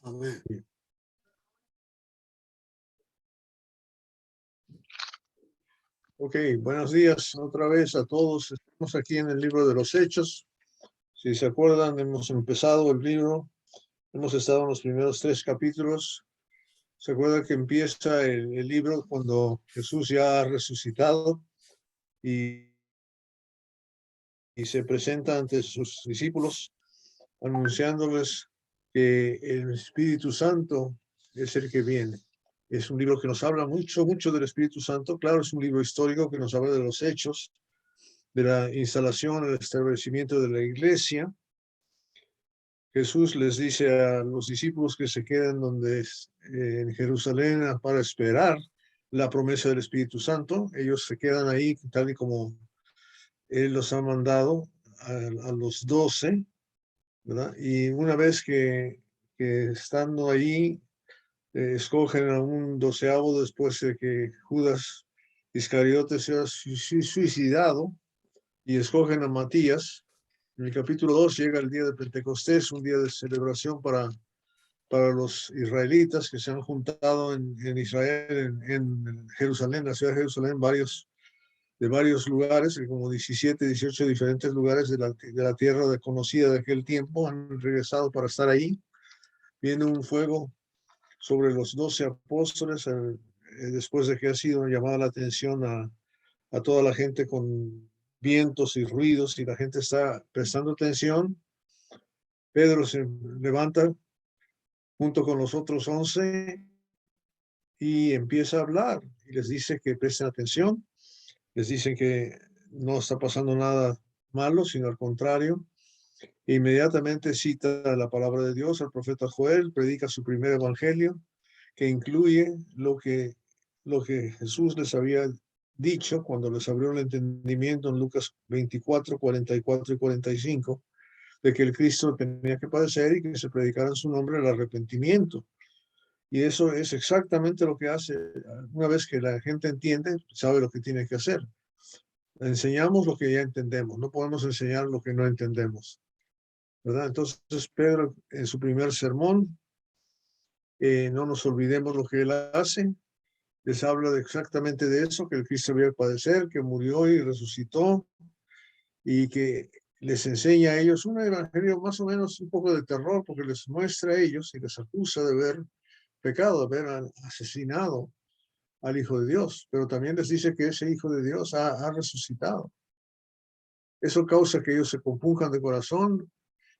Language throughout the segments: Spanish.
Amén. Ok, buenos días otra vez a todos. Estamos aquí en el libro de los Hechos. Si se acuerdan, hemos empezado el libro. Hemos estado en los primeros 3 capítulos. Se acuerda que empieza el libro cuando Jesús ya ha resucitado y se presenta ante sus discípulos anunciándoles que el Espíritu Santo es el que viene. Es un libro que nos habla mucho del Espíritu Santo. Claro, es un libro histórico que nos habla de los hechos, de la instalación, el establecimiento de la iglesia. Jesús les dice a los discípulos que se queden en Jerusalén para esperar la promesa del Espíritu Santo. Ellos se quedan ahí tal y como Él los ha mandado a los 12, ¿verdad? Y una vez que estando ahí, escogen a un 12avo después de que Judas Iscariote sea suicidado, y escogen a Matías. En el capítulo 2 llega el día de Pentecostés, un día de celebración para los israelitas que se han juntado en Israel, en Jerusalén, la ciudad de Jerusalén, de varios lugares, como 17, 18 diferentes lugares de la tierra conocida de aquel tiempo, han regresado para estar ahí. Viene un fuego sobre los 12 apóstoles, después de que ha sido llamada la atención a toda la gente con vientos y ruidos, y la gente está prestando atención. Pedro se levanta junto con los otros 11 y empieza a hablar y les dice que presten atención, les dicen que no está pasando nada malo, sino al contrario. Inmediatamente cita la palabra de Dios, al profeta Joel, predica su primer evangelio, que incluye lo que Jesús les había dicho cuando les abrió el entendimiento en Lucas 24, 44 y 45, de que el Cristo tenía que padecer y que se predicara en su nombre el arrepentimiento. Y eso es exactamente lo que hace. Una vez que la gente entiende, sabe lo que tiene que hacer. Enseñamos lo que ya entendemos, no podemos enseñar lo que no entendemos, ¿verdad? Entonces Pedro, en su primer sermón, no nos olvidemos lo que él hace, les habla exactamente de eso, que el Cristo había de padecer, que murió y resucitó, y que les enseña a ellos un evangelio más o menos un poco de terror, porque les muestra a ellos y les acusa de haber pecado, de haber asesinado al Hijo de Dios, pero también les dice que ese Hijo de Dios ha resucitado. Eso causa que ellos se compunjan de corazón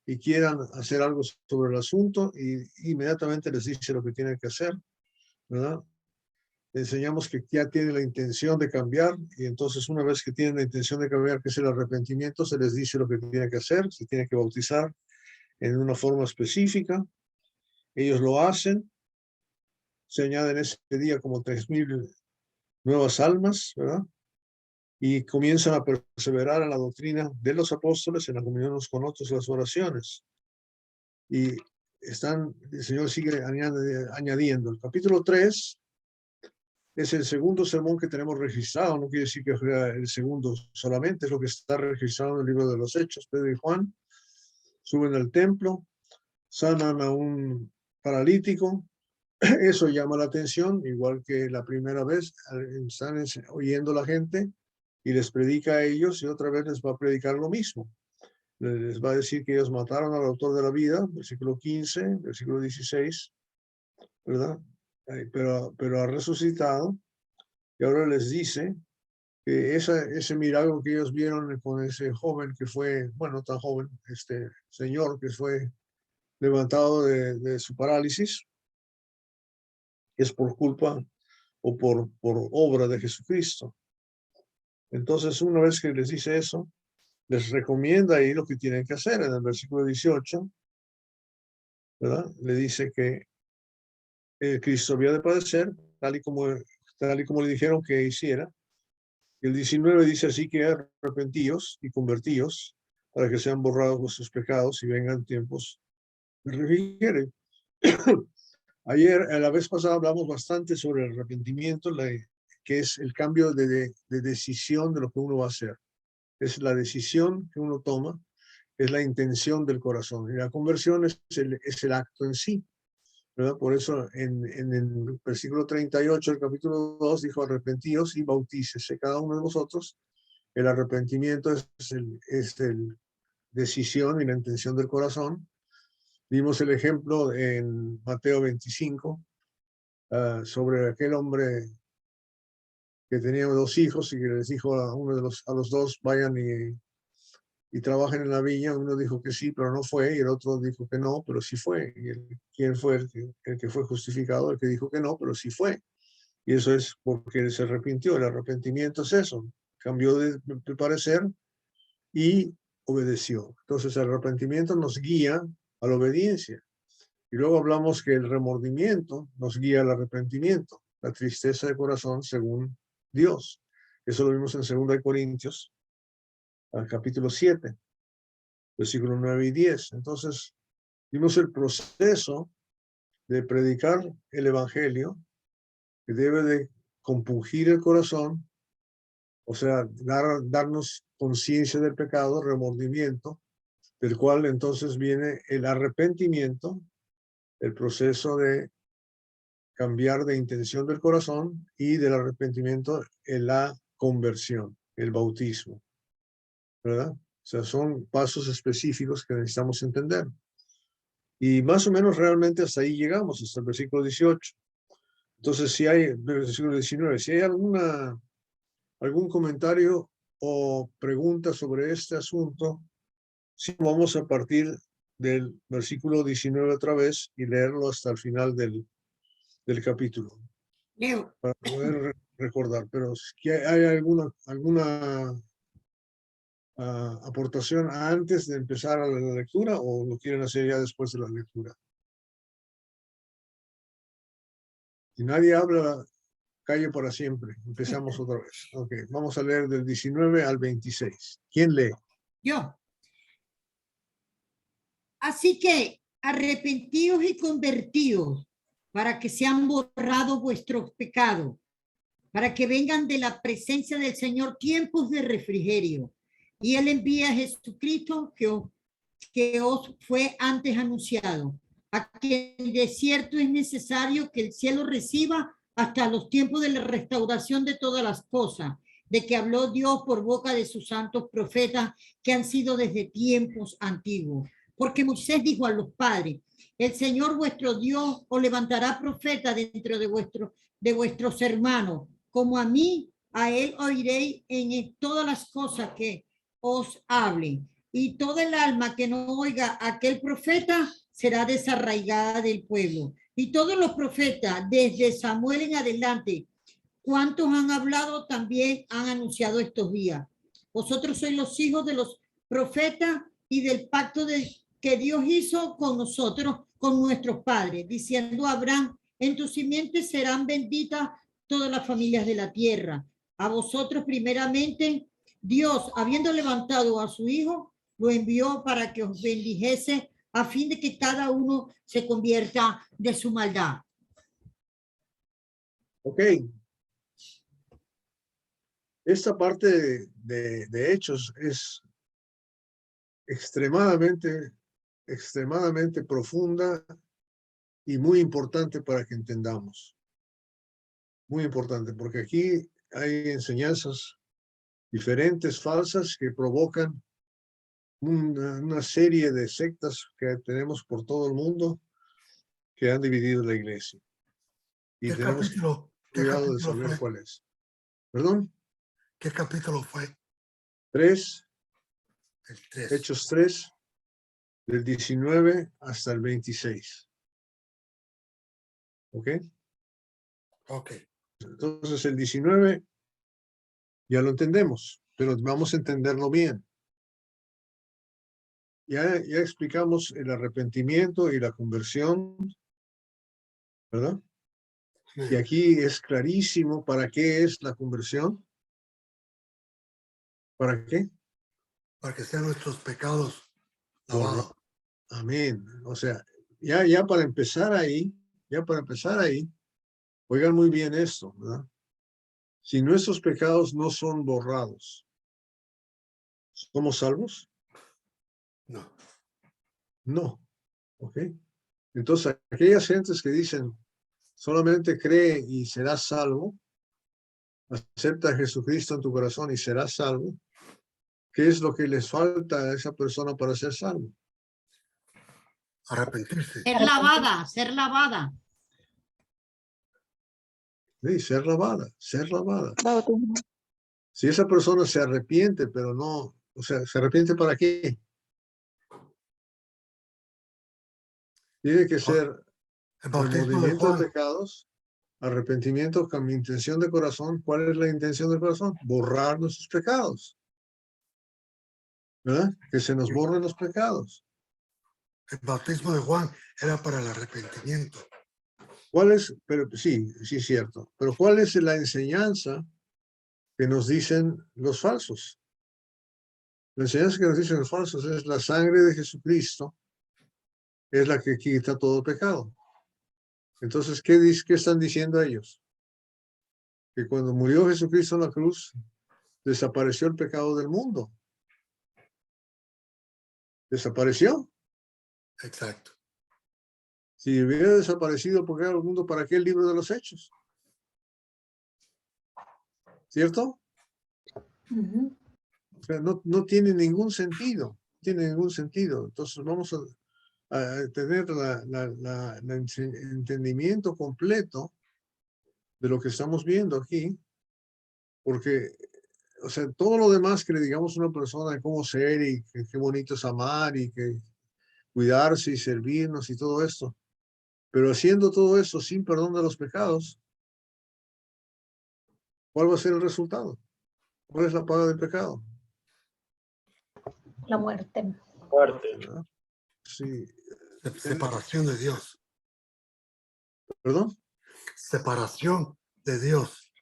y quieran hacer algo sobre el asunto, y inmediatamente les dice lo que tienen que hacer, ¿verdad? Le enseñamos que ya tienen la intención de cambiar, y entonces una vez que tienen la intención de cambiar, que es el arrepentimiento, se les dice lo que tienen que hacer, se tiene que bautizar en una forma específica. Ellos lo hacen, se añaden ese día como 3,000 nuevas almas, ¿verdad? Y comienzan a perseverar en la doctrina de los apóstoles, en la comunión unos con otros, las oraciones. Y el Señor sigue añadiendo. El capítulo 3 es el segundo sermón que tenemos registrado, no quiere decir que sea el segundo solamente, es lo que está registrado en el libro de los Hechos. Pedro y Juan suben al templo, sanan a un paralítico. Eso llama la atención, igual que la primera vez. Están oyendo la gente y les predica a ellos, y otra vez les va a predicar lo mismo. Les va a decir que ellos mataron al autor de la vida, versículo 15, versículo 16, ¿verdad? Pero ha resucitado, y ahora les dice que ese milagro que ellos vieron con ese joven que fue, bueno, tan joven, este señor que fue levantado de su parálisis, es por culpa o por obra de Jesucristo. Entonces, una vez que les dice eso, les recomienda ahí lo que tienen que hacer. En el versículo 18, ¿verdad? Le dice que Cristo había de padecer, tal y como le dijeron que hiciera. Y el 19 dice: así que arrepentíos y convertíos, para que sean borrados vuestros pecados y vengan tiempos de refrigerio. Ayer, a la vez pasada, hablamos bastante sobre el arrepentimiento, que es el cambio de decisión de lo que uno va a hacer. Es la decisión que uno toma, es la intención del corazón. Y la conversión es el acto en sí. ¿verdad? Por eso en el versículo 38 del capítulo 2 dijo: arrepentíos y bautícese cada uno de vosotros. El arrepentimiento es el decisión y la intención del corazón. Vimos el ejemplo en Mateo 25 sobre aquel hombre que tenía 2 hijos y que les dijo a los dos: vayan y trabajen en la viña. Uno dijo que sí, pero no fue, y el otro dijo que no, pero sí fue. ¿Quién fue el que fue justificado? El que dijo que no, pero sí fue. Y eso es porque él se arrepintió. El arrepentimiento es eso: cambió de parecer y obedeció. Entonces el arrepentimiento nos guía a la obediencia. Y luego hablamos que el remordimiento nos guía al arrepentimiento, la tristeza de corazón según Dios. Eso lo vimos en 2 Corintios, al capítulo 7, versículos 9 y 10. Entonces, vimos el proceso de predicar el evangelio, que debe de compungir el corazón, o sea, darnos conciencia del pecado, remordimiento, del cual entonces viene el arrepentimiento, el proceso de cambiar de intención del corazón, y del arrepentimiento en la conversión, el bautismo, ¿verdad? O sea, son pasos específicos que necesitamos entender. Y más o menos realmente hasta ahí llegamos, hasta el versículo 18. Entonces, si hay, versículo 19, si hay algún comentario o pregunta sobre este asunto, sí, vamos a partir del versículo 19 otra vez y leerlo hasta el final del capítulo, Leo. para poder recordar. Pero si hay alguna aportación antes de empezar a la lectura, o lo quieren hacer ya después de la lectura. Si nadie habla, calle para siempre. Empezamos otra vez. Ok, vamos a leer del 19 al 26. ¿Quién lee? Yo. Así que arrepentíos y convertíos para que sean borrados vuestros pecados, para que vengan de la presencia del Señor tiempos de refrigerio. Y Él envía a Jesucristo que os fue antes anunciado, a quien de cierto es necesario que el cielo reciba hasta los tiempos de la restauración de todas las cosas, de que habló Dios por boca de sus santos profetas que han sido desde tiempos antiguos. Porque Moisés dijo a los padres: el Señor vuestro Dios os levantará profeta dentro de vuestros hermanos, como a mí, a él oiréis en todas las cosas que os hable. Y toda el alma que no oiga a aquel profeta será desarraigada del pueblo. Y todos los profetas, desde Samuel en adelante, cuantos han hablado, también han anunciado estos días. Vosotros sois los hijos de los profetas y del pacto que Dios hizo con nosotros, con nuestros padres, diciendo a Abraham: en tus simientes serán benditas todas las familias de la tierra. A vosotros primeramente, Dios, habiendo levantado a su hijo, lo envió para que os bendijese, a fin de que cada uno se convierta de su maldad. Ok. Esta parte de Hechos es extremadamente profunda y muy importante para que entendamos. Muy importante, porque aquí hay enseñanzas diferentes, falsas, que provocan una serie de sectas que tenemos por todo el mundo, que han dividido la iglesia. Y tenemos cuidado de saber cuál es. ¿Perdón? ¿Qué capítulo fue? 3, El 3. Hechos 3, del 19 hasta el 26. ¿Ok? Ok. Entonces el 19 ya lo entendemos, pero vamos a entenderlo bien. Ya explicamos el arrepentimiento y la conversión, ¿verdad? Y aquí es clarísimo para qué es la conversión. ¿Para qué? Para que sean nuestros pecados lavados. Amén. O sea, ya para empezar ahí, oigan muy bien esto, ¿verdad? Si nuestros pecados no son borrados, ¿somos salvos? No. No. ¿Ok? Entonces, aquellas gentes que dicen, solamente cree y serás salvo, acepta a Jesucristo en tu corazón y serás salvo, ¿qué es lo que les falta a esa persona para ser salvo? Arrepentirse. Ser lavada, ser lavada. Sí, ser lavada, ser lavada. Bautismo. Si esa persona se arrepiente, pero no, o sea, ¿se arrepiente para qué? Tiene que ser El bautismo de remordimiento de Juan. pecados, arrepentimiento con mi intención de corazón. ¿Cuál es la intención del corazón? Borrar nuestros pecados. ¿Verdad? Que se nos borren los pecados. El bautismo de Juan era para el arrepentimiento. ¿Cuál es? Pero sí, sí es cierto. Pero ¿cuál es la enseñanza que nos dicen los falsos? La enseñanza que nos dicen los falsos es la sangre de Jesucristo es la que quita todo pecado. Entonces, ¿qué están diciendo ellos? Que cuando murió Jesucristo en la cruz, desapareció el pecado del mundo. Desapareció. Exacto. Si hubiera desaparecido el pecado del mundo, ¿para qué el libro de los Hechos? ¿Cierto? O sea, no tiene ningún sentido. No tiene ningún sentido. Entonces vamos a tener el entendimiento completo de lo que estamos viendo aquí, porque, o sea, todo lo demás que le digamos a una persona de cómo ser y qué bonito es amar y que cuidarse y servirnos y todo esto, pero haciendo todo eso sin perdón de los pecados, ¿cuál va a ser el resultado? ¿Cuál es la paga del pecado? La muerte. ¿Verdad? Sí. Separación de Dios. ¿Perdón? Separación de Dios.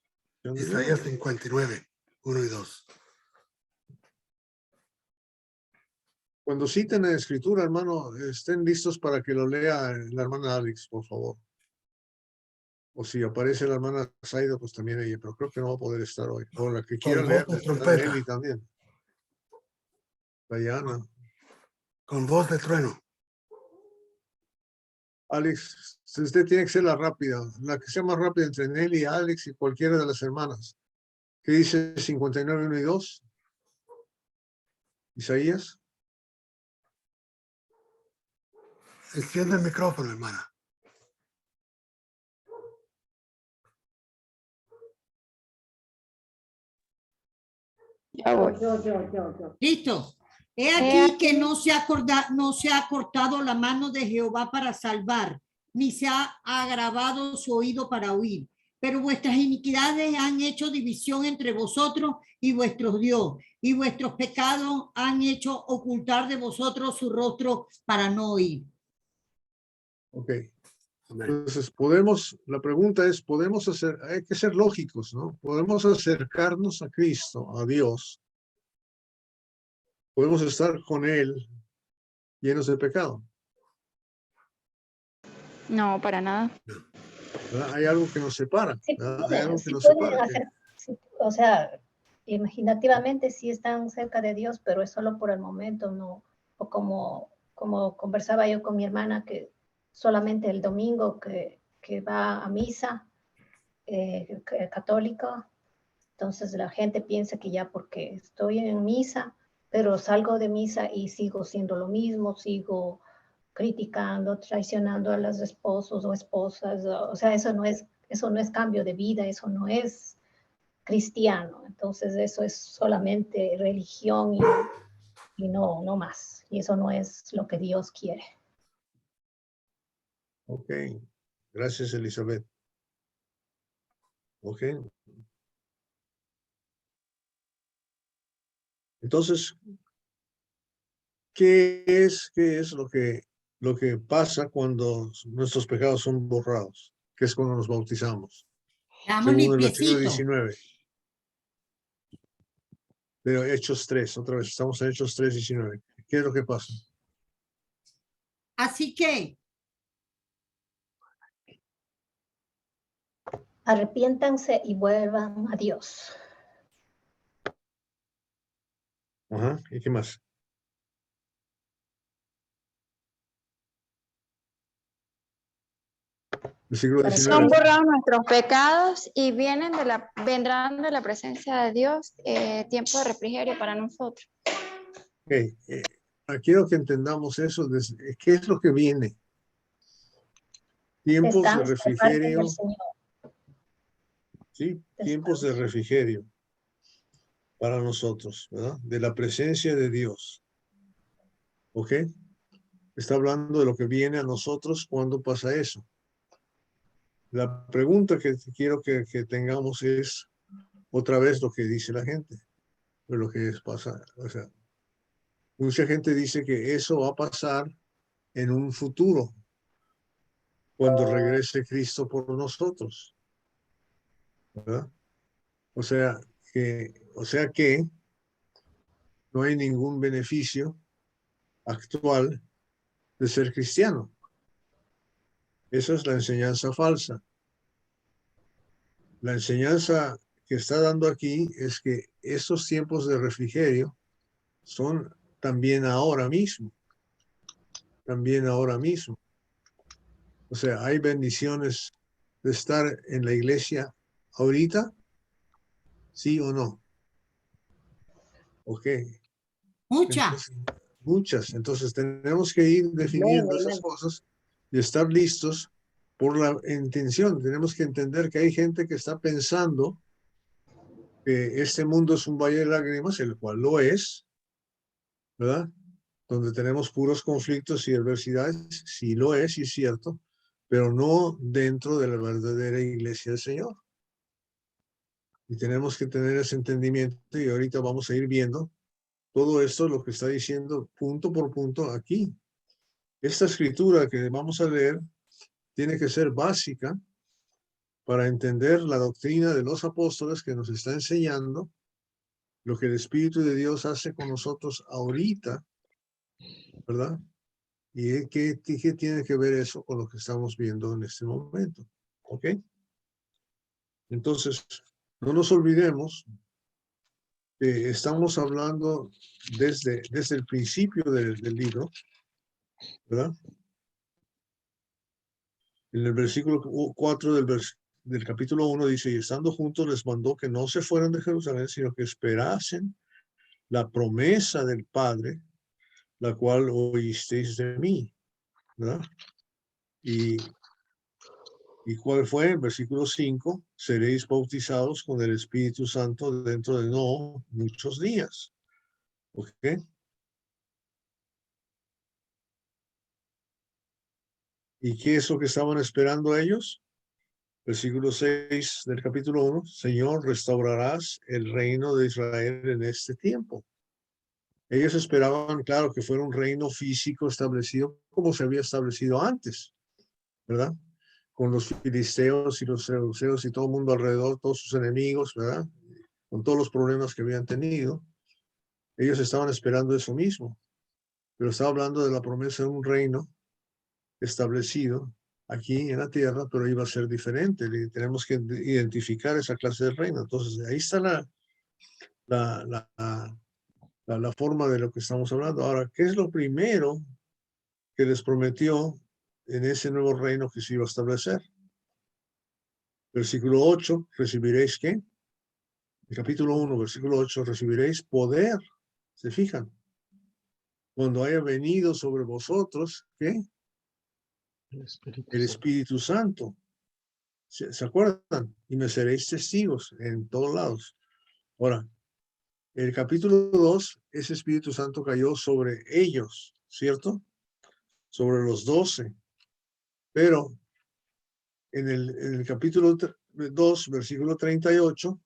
Isaías 59, 1 y 2. Cuando citen la escritura, hermano, estén listos para que lo lea la hermana Alex, por favor. O si aparece la hermana Zaida, pues también ella, pero creo que no va a poder estar hoy. O la que quiera Con leer, voz de trompeta. Nelly también. Diana. Con voz de trueno. Alex, usted tiene que ser la rápida, la que sea más rápida entre Nelly, Alex y cualquiera de las hermanas. ¿Qué dice 59, 1 y 2? Isaías. Enciende el micrófono, hermana. Ya voy. Listo. He He aquí aquí que no se ha cortado la mano de Jehová para salvar, ni se ha agravado su oído para oír. Pero vuestras iniquidades han hecho división entre vosotros y vuestro Dios, y vuestros pecados han hecho ocultar de vosotros su rostro para no oír. Ok. Amén. Entonces, la pregunta es, hay que ser lógicos, ¿no? Podemos acercarnos a Cristo, a Dios. Podemos estar con Él llenos de pecado. No, para nada. ¿Verdad? Hay algo que nos separa. Sí ¿Verdad? Hay algo que nos pueden separa. hacer, sí, o sea, imaginativamente sí están cerca de Dios, pero es solo por el momento, no, o como conversaba yo con mi hermana, que solamente el domingo que va a misa católica, entonces la gente piensa que ya porque estoy en misa, pero salgo de misa y sigo siendo lo mismo, sigo criticando, traicionando a los esposos o esposas, o sea, eso no es cambio de vida, eso no es cristiano, entonces eso es solamente religión y no más, y eso no es lo que Dios quiere. Ok. Gracias, Elizabeth. Ok. Entonces, ¿qué es lo que pasa cuando nuestros pecados son borrados? ¿Qué es cuando nos bautizamos? Damos Según el versículo limpiecito. 19 de Hechos 3, otra vez, estamos en Hechos 3, 19. ¿Qué es lo que pasa? Así que Arrepiéntanse y vuelvan a Dios. Ajá, ¿y qué más? Versículo Para 19. Son borrados nuestros pecados y vendrán de la presencia de Dios tiempo de refrigerio para nosotros. Okay. Quiero que entendamos eso. ¿Qué es lo que viene? Tiempos de descanso de parte refrigerio. del Señor. Sí, tiempos de refrigerio para nosotros, ¿verdad? De la presencia de Dios. ¿Ok? Está hablando de lo que viene a nosotros cuando pasa eso. La pregunta que quiero que tengamos es otra vez lo que dice la gente, de lo que pasa. O sea, mucha gente dice que eso va a pasar en un futuro, cuando regrese Cristo por nosotros, ¿verdad? O sea que no hay ningún beneficio actual de ser cristiano. Esa es la enseñanza falsa. La enseñanza que está dando aquí es que estos tiempos de refrigerio son también ahora mismo. También ahora mismo. O sea, hay bendiciones de estar en la iglesia ahorita, ¿sí o no? Ok. Mucha. Entonces, muchas. Entonces tenemos que ir definiendo esas cosas y estar listos por la intención. Tenemos que entender que hay gente que está pensando que este mundo es un valle de lágrimas, el cual lo es, ¿verdad? Donde tenemos puros conflictos y adversidades, sí lo es, y es cierto, pero no dentro de la verdadera iglesia del Señor. Y tenemos que tener ese entendimiento, y ahorita vamos a ir viendo todo esto, lo que está diciendo punto por punto aquí. Esta escritura que vamos a leer tiene que ser básica para entender la doctrina de los apóstoles que nos está enseñando lo que el Espíritu de Dios hace con nosotros ahorita, ¿verdad? ¿Y qué tiene que ver eso con lo que estamos viendo en este momento? ¿Ok? Entonces, no nos olvidemos que estamos hablando desde el principio del libro, ¿verdad? En el versículo 4 del capítulo 1 dice, y estando juntos les mandó que no se fueran de Jerusalén, sino que esperasen la promesa del Padre, la cual oísteis de mí, ¿verdad? ¿Y cuál fue? En versículo 5, seréis bautizados con el Espíritu Santo dentro de no muchos días. ¿Ok? ¿Y qué es lo que estaban esperando ellos? Versículo 6 del capítulo 1, Señor, restaurarás el reino de Israel en este tiempo. Ellos esperaban, claro, que fuera un reino físico establecido como se había establecido antes, ¿verdad? Con los filisteos y los saduceos y todo el mundo alrededor, todos sus enemigos, ¿verdad? Con todos los problemas que habían tenido. Ellos estaban esperando eso mismo, pero estaba hablando de la promesa de un reino establecido aquí en la tierra, pero iba a ser diferente. Y tenemos que identificar esa clase de reino. Entonces, ahí está la forma de lo que estamos hablando. Ahora, ¿qué es lo primero que les prometió en ese nuevo reino que se iba a establecer? Versículo 8, recibiréis ¿qué? El capítulo 1, versículo 8, recibiréis poder. ¿Se fijan? Cuando haya venido sobre vosotros, ¿qué? El Espíritu Santo. ¿Se acuerdan? Y me seréis testigos en todos lados. Ahora, el capítulo 2, ese Espíritu Santo cayó sobre ellos, ¿cierto? Sobre los 12. Pero en el capítulo 2, versículo 38,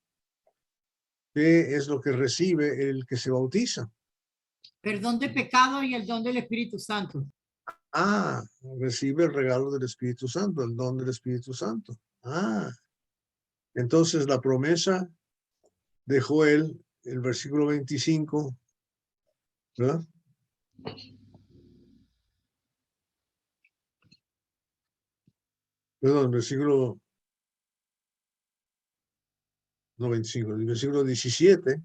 ¿qué es lo que recibe el que se bautiza? Perdón de pecado y el don del Espíritu Santo. Ah, recibe el regalo del Espíritu Santo, el don del Espíritu Santo. Ah, entonces la promesa de Joel, el versículo 25, ¿verdad? Perdón, versículo 95, el versículo 17,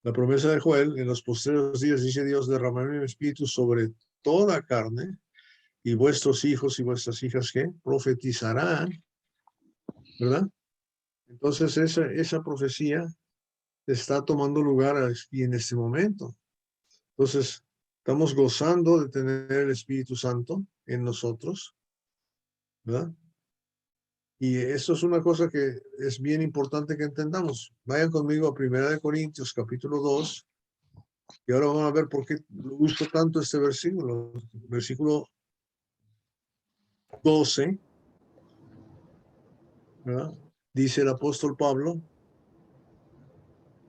la promesa de Joel, en los postreros días, dice Dios, derramaré mi espíritu sobre toda carne, y vuestros hijos y vuestras hijas que profetizarán, ¿verdad? Entonces esa profecía está tomando lugar aquí en este momento. Entonces, estamos gozando de tener el Espíritu Santo en nosotros, ¿verdad? Y eso es una cosa que es bien importante que entendamos. Vayan conmigo a 1 Corintios, capítulo 2, y ahora vamos a ver por qué uso tanto este versículo. Versículo 12, ¿verdad? Dice el apóstol Pablo,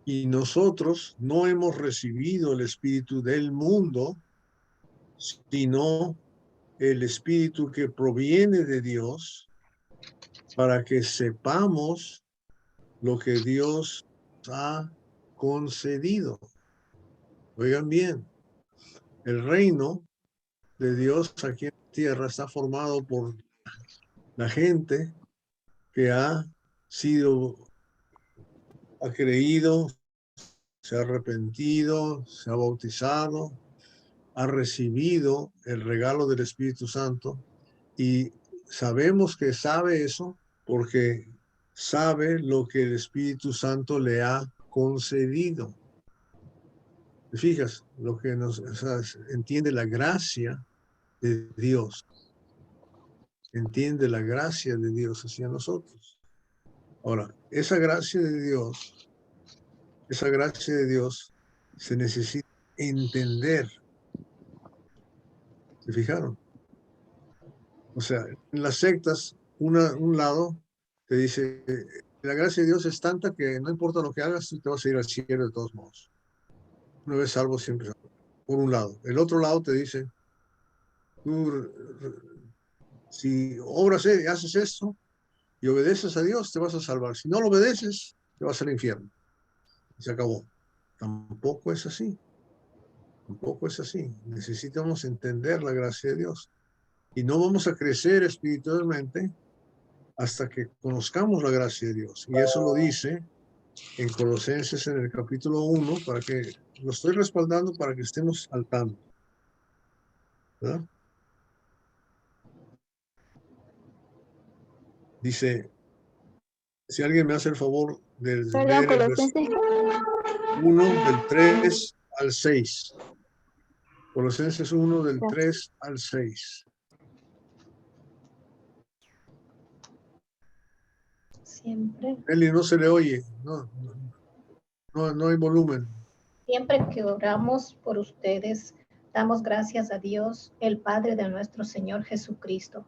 y nosotros no hemos recibido el Espíritu del mundo, sino el Espíritu que proviene de Dios, para que sepamos lo que Dios ha concedido. Oigan bien, el reino de Dios aquí en la tierra está formado por la gente que ha creído, se ha arrepentido, se ha bautizado, ha recibido el regalo del Espíritu Santo, y sabemos que sabe eso porque sabe lo que el Espíritu Santo le ha concedido. ¿Te fijas? Lo que entiende la gracia de Dios. Entiende la gracia de Dios hacia nosotros. Ahora, esa gracia de Dios se necesita entender. ¿Se fijaron? O sea, en las sectas, un lado te dice, la gracia de Dios es tanta que no importa lo que hagas, tú te vas a ir al cielo de todos modos. Una vez salvo, siempre salvo. Por un lado. El otro lado te dice, tú, si obras y haces esto y obedeces a Dios, te vas a salvar. Si no lo obedeces, te vas al infierno. Y se acabó. Tampoco es así. Tampoco es así. Necesitamos entender la gracia de Dios. Y no vamos a crecer espiritualmente hasta que conozcamos la gracia de Dios. Y eso lo dice en Colosenses en el capítulo 1, para que lo estoy respaldando para que estemos al tanto, ¿verdad? Dice, si alguien me hace el favor de Perdón, leer el Colosenses. versículo 1 del 3 al 6. Colosenses 1 del 3 al 6. Siempre, Eli, no se le oye, no hay volumen. siempre que oramos por ustedes, damos gracias a Dios, el Padre de nuestro Señor Jesucristo,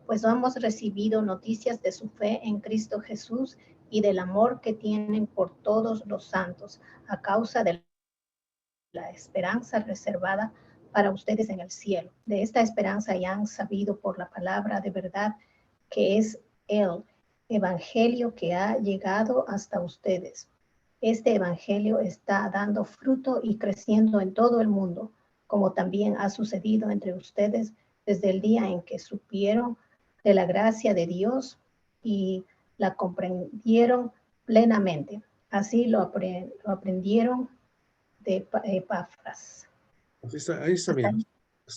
pues hemos recibido noticias de su fe en Cristo Jesús y del amor que tienen por todos los santos, a causa de la esperanza reservada para ustedes en el cielo. De esta esperanza ya han sabido por la palabra de verdad, que es el evangelio que ha llegado hasta ustedes. Este evangelio está dando fruto y creciendo en todo el mundo, como también ha sucedido entre ustedes desde el día en que supieron de la gracia de Dios y la comprendieron plenamente. Así lo aprendieron de Epafras. Ahí está bien.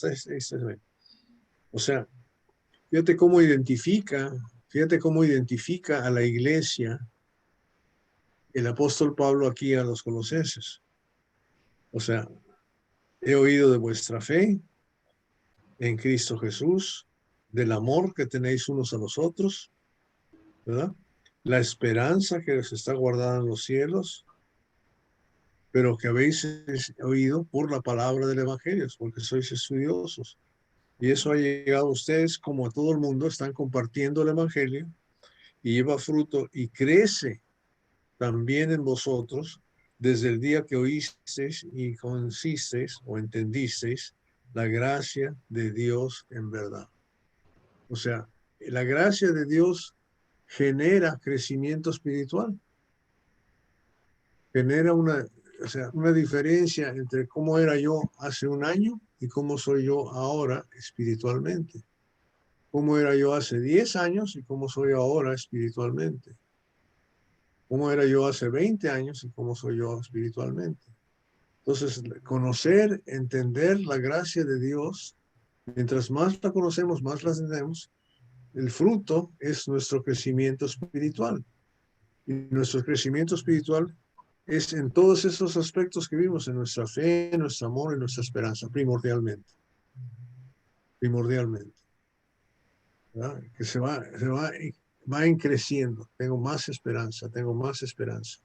Ahí está bien. O sea, fíjate cómo identifica a la iglesia el apóstol Pablo aquí a los colosenses. O sea, he oído de vuestra fe en Cristo Jesús, del amor que tenéis unos a los otros, ¿verdad? La esperanza que os está guardada en los cielos, pero que habéis oído por la palabra del Evangelio, porque sois estudiosos. Y eso ha llegado a ustedes, como a todo el mundo, están compartiendo el Evangelio y lleva fruto y crece también en vosotros desde el día que oísteis y conocisteis o entendisteis la gracia de Dios en verdad. O sea, la gracia de Dios genera crecimiento espiritual, genera una diferencia entre cómo era yo hace un año y cómo soy yo ahora espiritualmente. Cómo era yo hace 10 años y cómo soy ahora espiritualmente. Cómo era yo hace 20 años y cómo soy yo espiritualmente. Entonces, conocer, entender la gracia de Dios Mientras más la conocemos, más la entendemos, el fruto es nuestro crecimiento espiritual. Y nuestro crecimiento espiritual es en todos esos aspectos que vimos, en nuestra fe, en nuestro amor, en nuestra esperanza, primordialmente. Primordialmente. ¿Verdad? Que va creciendo. Tengo más esperanza, tengo más esperanza.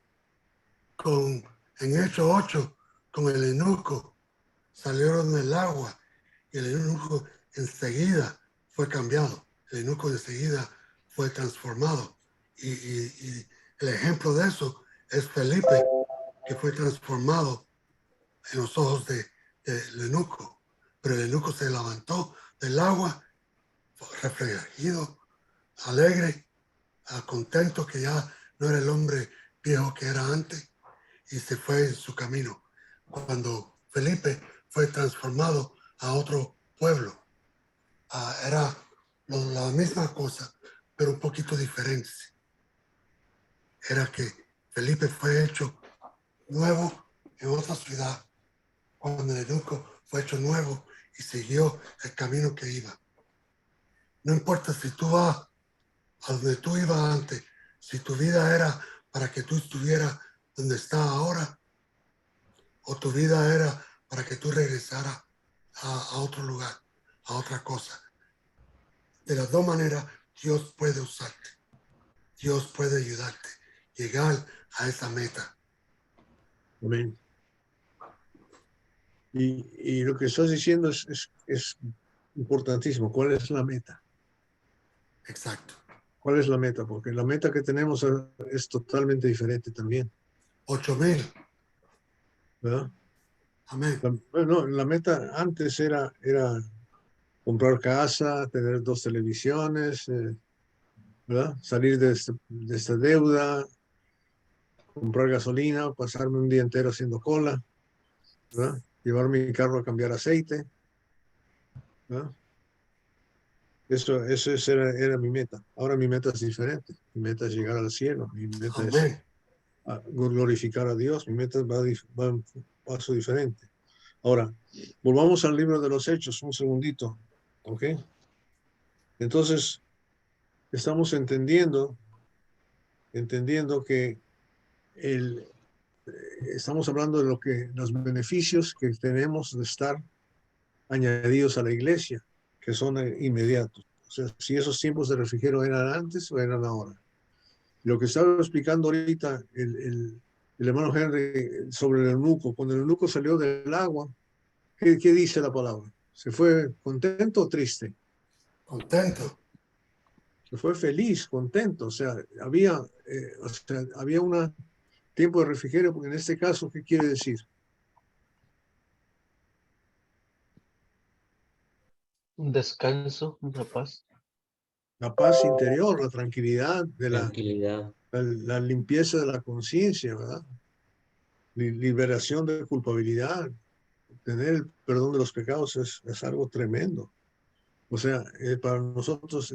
En Hechos 8, con el eunuco, salieron del agua y el eunuco enseguida fue cambiado. El eunuco enseguida fue transformado. Y el ejemplo de eso es Felipe, que fue transformado en los ojos del eunuco. Pero el eunuco se levantó del agua, reflejido, alegre, contento que ya no era el hombre viejo que era antes, y se fue en su camino. Cuando Felipe fue transformado a otro pueblo, era la misma cosa, pero un poquito diferente. Era que Felipe fue hecho nuevo en otra ciudad, cuando el eunuco fue hecho nuevo y siguió el camino que iba. No importa si tú vas a donde tú ibas antes, si tu vida era para que tú estuvieras donde estás ahora, o tu vida era para que tú regresaras a otro lugar, a otra cosa. De las dos maneras, Dios puede usarte. Dios puede ayudarte a llegar a esa meta. Amén. Y lo que estás diciendo es importantísimo. ¿Cuál es la meta? Exacto. ¿Cuál es la meta? Porque la meta que tenemos es totalmente diferente también. 8,000. ¿Verdad? Amén. Bueno, la meta antes era comprar casa, tener 2 televisiones, ¿verdad? Salir de esta deuda, comprar gasolina, pasarme un día entero haciendo cola, ¿verdad? Llevar mi carro a cambiar aceite, ¿verdad? Eso era mi meta. Ahora mi meta es diferente. Mi meta es llegar al cielo. Mi meta es Amén. glorificar a Dios. Mi meta va un paso diferente. Ahora, volvamos al libro de los Hechos, un segundito, ¿ok? Entonces, estamos entendiendo que estamos hablando de los beneficios que tenemos de estar añadidos a la iglesia, que son inmediatos. O sea, si esos tiempos de refrigerio eran antes o eran ahora. Lo que estaba explicando ahorita el hermano Henry sobre el eunuco, cuando el eunuco salió del agua, ¿qué dice la palabra? ¿Se fue contento o triste? Contento. Se fue feliz, contento. O sea, había un tiempo de refrigerio, porque en este caso, ¿qué quiere decir? Un descanso, una paz, La paz interior, la tranquilidad, tranquilidad. la limpieza de la conciencia, ¿verdad? Liberación de culpabilidad, tener el perdón de los pecados es algo tremendo. O sea, para nosotros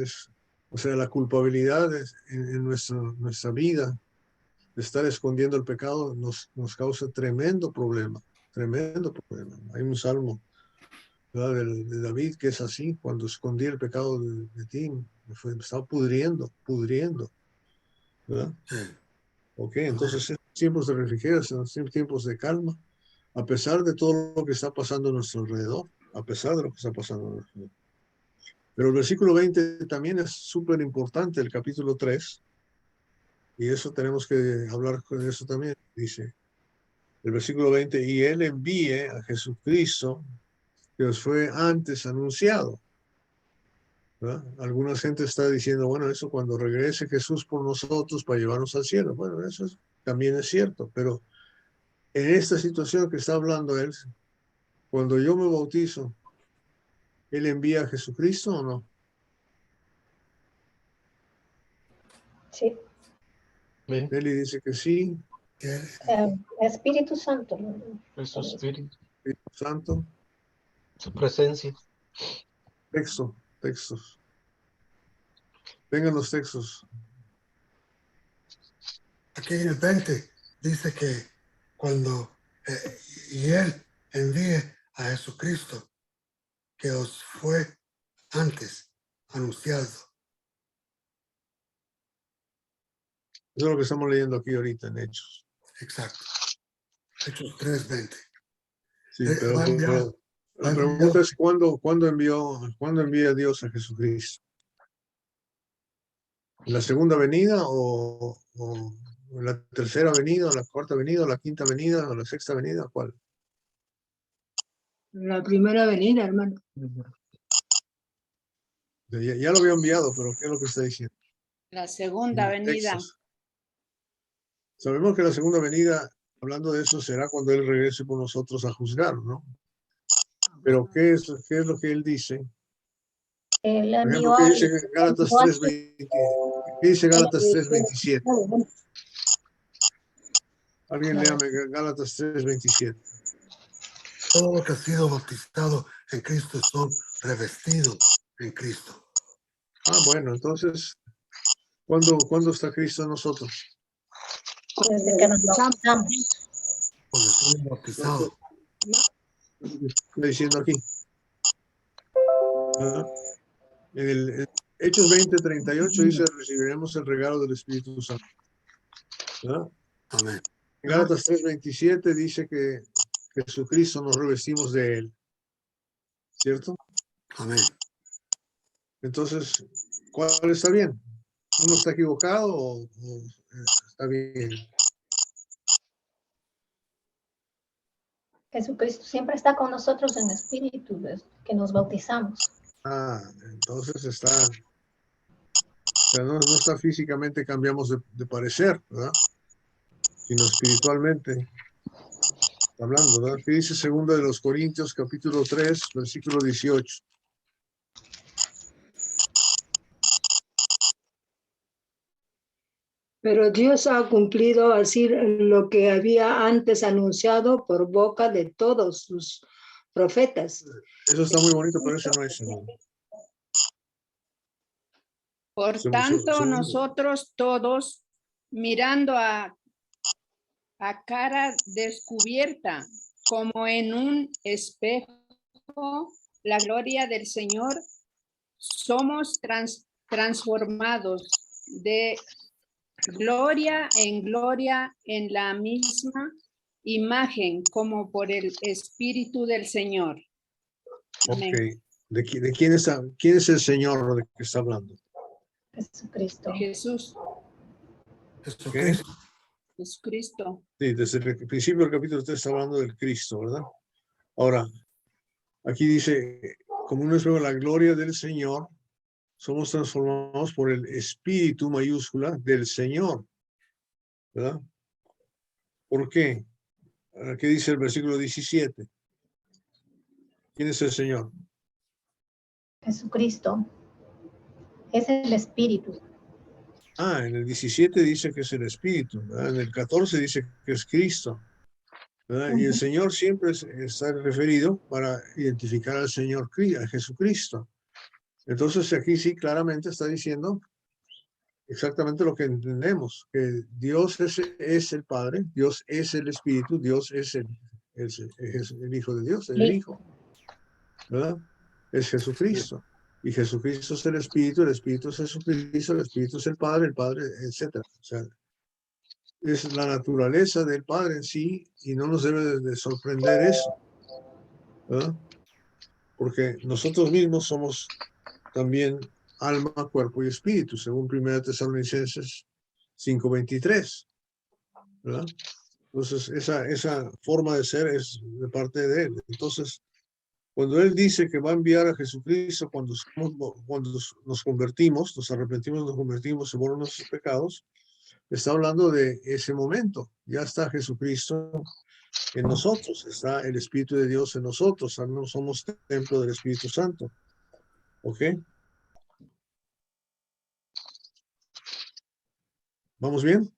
o sea, la culpabilidad en nuestra vida, de estar escondiendo el pecado, nos causa tremendo problema, tremendo problema. Hay un salmo, ¿verdad? De David que es así: cuando escondí el pecado de ti, me estaba pudriendo, ¿verdad? Sí. Ok, entonces estos tiempos de refrigerio son tiempos de calma, a pesar de todo lo que está pasando a nuestro alrededor, a pesar de lo que está pasando a nuestro alrededor. Pero el versículo 20 también es súper importante, el capítulo 3, y eso tenemos que hablar con eso también. Dice el versículo 20, y él envíe a Jesucristo, que os fue antes anunciado. ¿Verdad? Alguna gente está diciendo, bueno, eso cuando regrese Jesús por nosotros para llevarnos al cielo. Bueno, eso también es cierto, pero en esta situación que está hablando él, cuando yo me bautizo, ¿él envía a Jesucristo o no? Sí. Ven, Eli dice que sí. Espíritu Santo. es su espíritu, Espíritu Santo. su presencia. Textos. Vengan los textos. Aquí en el 20 dice que cuando y él envíe a Jesucristo, que os fue antes anunciado. Eso es lo que estamos leyendo aquí ahorita en Hechos. Exacto. Hechos 3:20. Sí, Va a pero enviar- la pregunta es ¿cuándo envía Dios a Jesucristo? ¿En la segunda venida o en la tercera venida, o la cuarta venida, o la quinta venida, o la sexta venida? ¿Cuál? La primera venida, hermano. Ya lo había enviado, pero ¿qué es lo que está diciendo? La segunda En venida. Texas. Sabemos que la segunda venida, hablando de eso, será cuando Él regrese por nosotros a juzgar, ¿no? Pero ¿qué es lo que Él dice? Él Por envió ejemplo, ¿qué a- dice Gálatas 3:20? ¿Qué dice Gálatas 3:27? Alguien léame Gálatas 3:27. Todo lo que ha sido bautizado en Cristo son revestidos en Cristo. Ah, bueno, entonces, ¿cuándo está Cristo en nosotros? desde que nos bautizamos. Cuando somos bautizados. Está diciendo aquí. ¿Verdad? En Hechos 20:38 dice, recibiremos el regalo del Espíritu Santo. ¿Verdad? Amén. En Gálatas 3:27 dice que Jesucristo nos revestimos de Él. ¿Cierto? Amén. Entonces, ¿cuál está bien? ¿Uno está equivocado o está bien? Jesucristo siempre está con nosotros en espíritu, desde que nos bautizamos. Ah, entonces o sea, no está físicamente, cambiamos de parecer, ¿verdad? Sino espiritualmente hablando, ¿verdad? ¿Qué dice 2 de los Corintios, capítulo 3, versículo 18? Pero Dios ha cumplido así lo que había antes anunciado por boca de todos sus profetas. Eso está muy bonito, pero ese no es. Por Según- tanto, según- nosotros todos, mirando a cara descubierta, como en un espejo, la gloria del Señor, somos transformados de gloria en gloria en la misma imagen, como por el Espíritu del Señor. Amén. Ok. ¿De quién es el Señor de que está hablando? Jesucristo. Jesús, Jesucristo. Jesucristo. Sí, desde el principio del capítulo 3 está hablando del Cristo, ¿verdad? Ahora, aquí dice, como uno es la gloria del Señor, somos transformados por el Espíritu mayúscula del Señor, ¿verdad? ¿Por qué? ¿Qué dice el versículo 17? ¿Quién es el Señor? Jesucristo es el espíritu. Ah, en el 17 dice que es el Espíritu, ¿verdad? En el 14 dice que es Cristo, ¿verdad? Y el Señor siempre está referido para identificar al Señor, a Jesucristo. Entonces aquí sí claramente está diciendo exactamente lo que entendemos, que Dios es el Padre, Dios es el Espíritu, Dios es el Hijo de Dios, el Hijo, ¿verdad? Es Jesucristo. Y Jesucristo es el Espíritu es Jesucristo, el Espíritu es el Padre, etc. O sea, es la naturaleza del Padre en sí y no nos debe de sorprender eso, ¿verdad? Porque nosotros mismos somos también alma, cuerpo y espíritu, según 1 Tesalonicenses 5:23, ¿verdad? Entonces, esa forma de ser es de parte de Él. Entonces, cuando Él dice que va a enviar a Jesucristo cuando nos convertimos, nos arrepentimos, nos convertimos, se borran nuestros pecados, está hablando de ese momento. Ya está Jesucristo en nosotros, está el Espíritu de Dios en nosotros, no somos templo del Espíritu Santo. ¿Ok? ¿Vamos bien?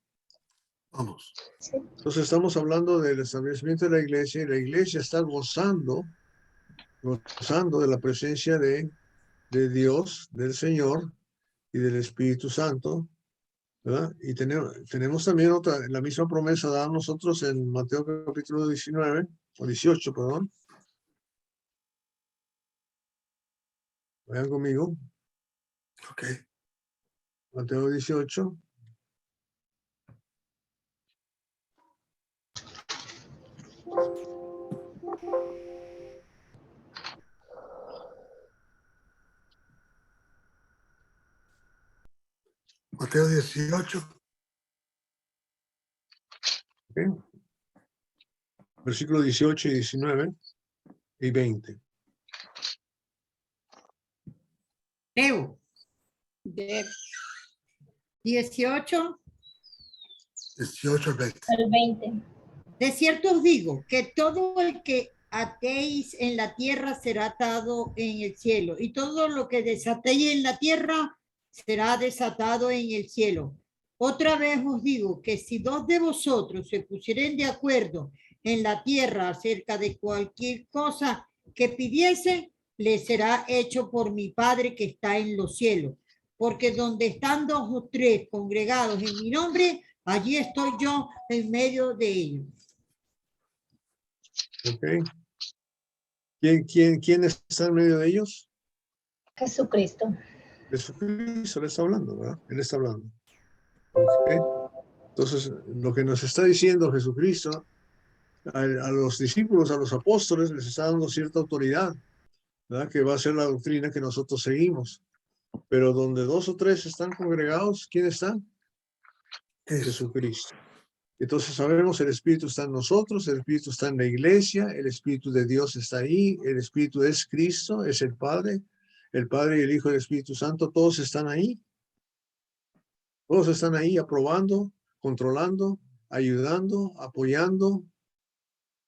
Vamos. Entonces estamos hablando del establecimiento de la iglesia y la iglesia está gozando de la presencia de Dios, del Señor y del Espíritu Santo, ¿verdad? Y tenemos también la misma promesa dada a nosotros en Mateo capítulo 19, o 18, perdón. Vayan conmigo. Ok. Mateo 18. Mateo 18. Okay. Versículos 18 y 19 y 20. Leo. De 18. 18 al 20. El 20. De cierto os digo que todo el que atéis en la tierra será atado en el cielo, y todo lo que desatéis en la tierra será desatado en el cielo. Otra vez os digo que si dos de vosotros se pusieren de acuerdo en la tierra acerca de cualquier cosa que pidiese, le será hecho por mi Padre que está en los cielos. Porque donde están dos o tres congregados en mi nombre, allí estoy yo en medio de ellos. Ok. ¿Quién está en medio de ellos? Jesucristo. Jesucristo le está hablando, ¿verdad? Él está hablando. Okay. Entonces, lo que nos está diciendo Jesucristo a los discípulos, a los apóstoles, les está dando cierta autoridad, ¿verdad? Que va a ser la doctrina que nosotros seguimos. Pero donde dos o tres están congregados, ¿quién está? Jesucristo. Entonces sabemos, el Espíritu está en nosotros, el Espíritu está en la iglesia, el Espíritu de Dios está ahí, el Espíritu es Cristo, es el Padre y el Hijo y el Espíritu Santo, todos están ahí. Todos están ahí aprobando, controlando, ayudando, apoyando.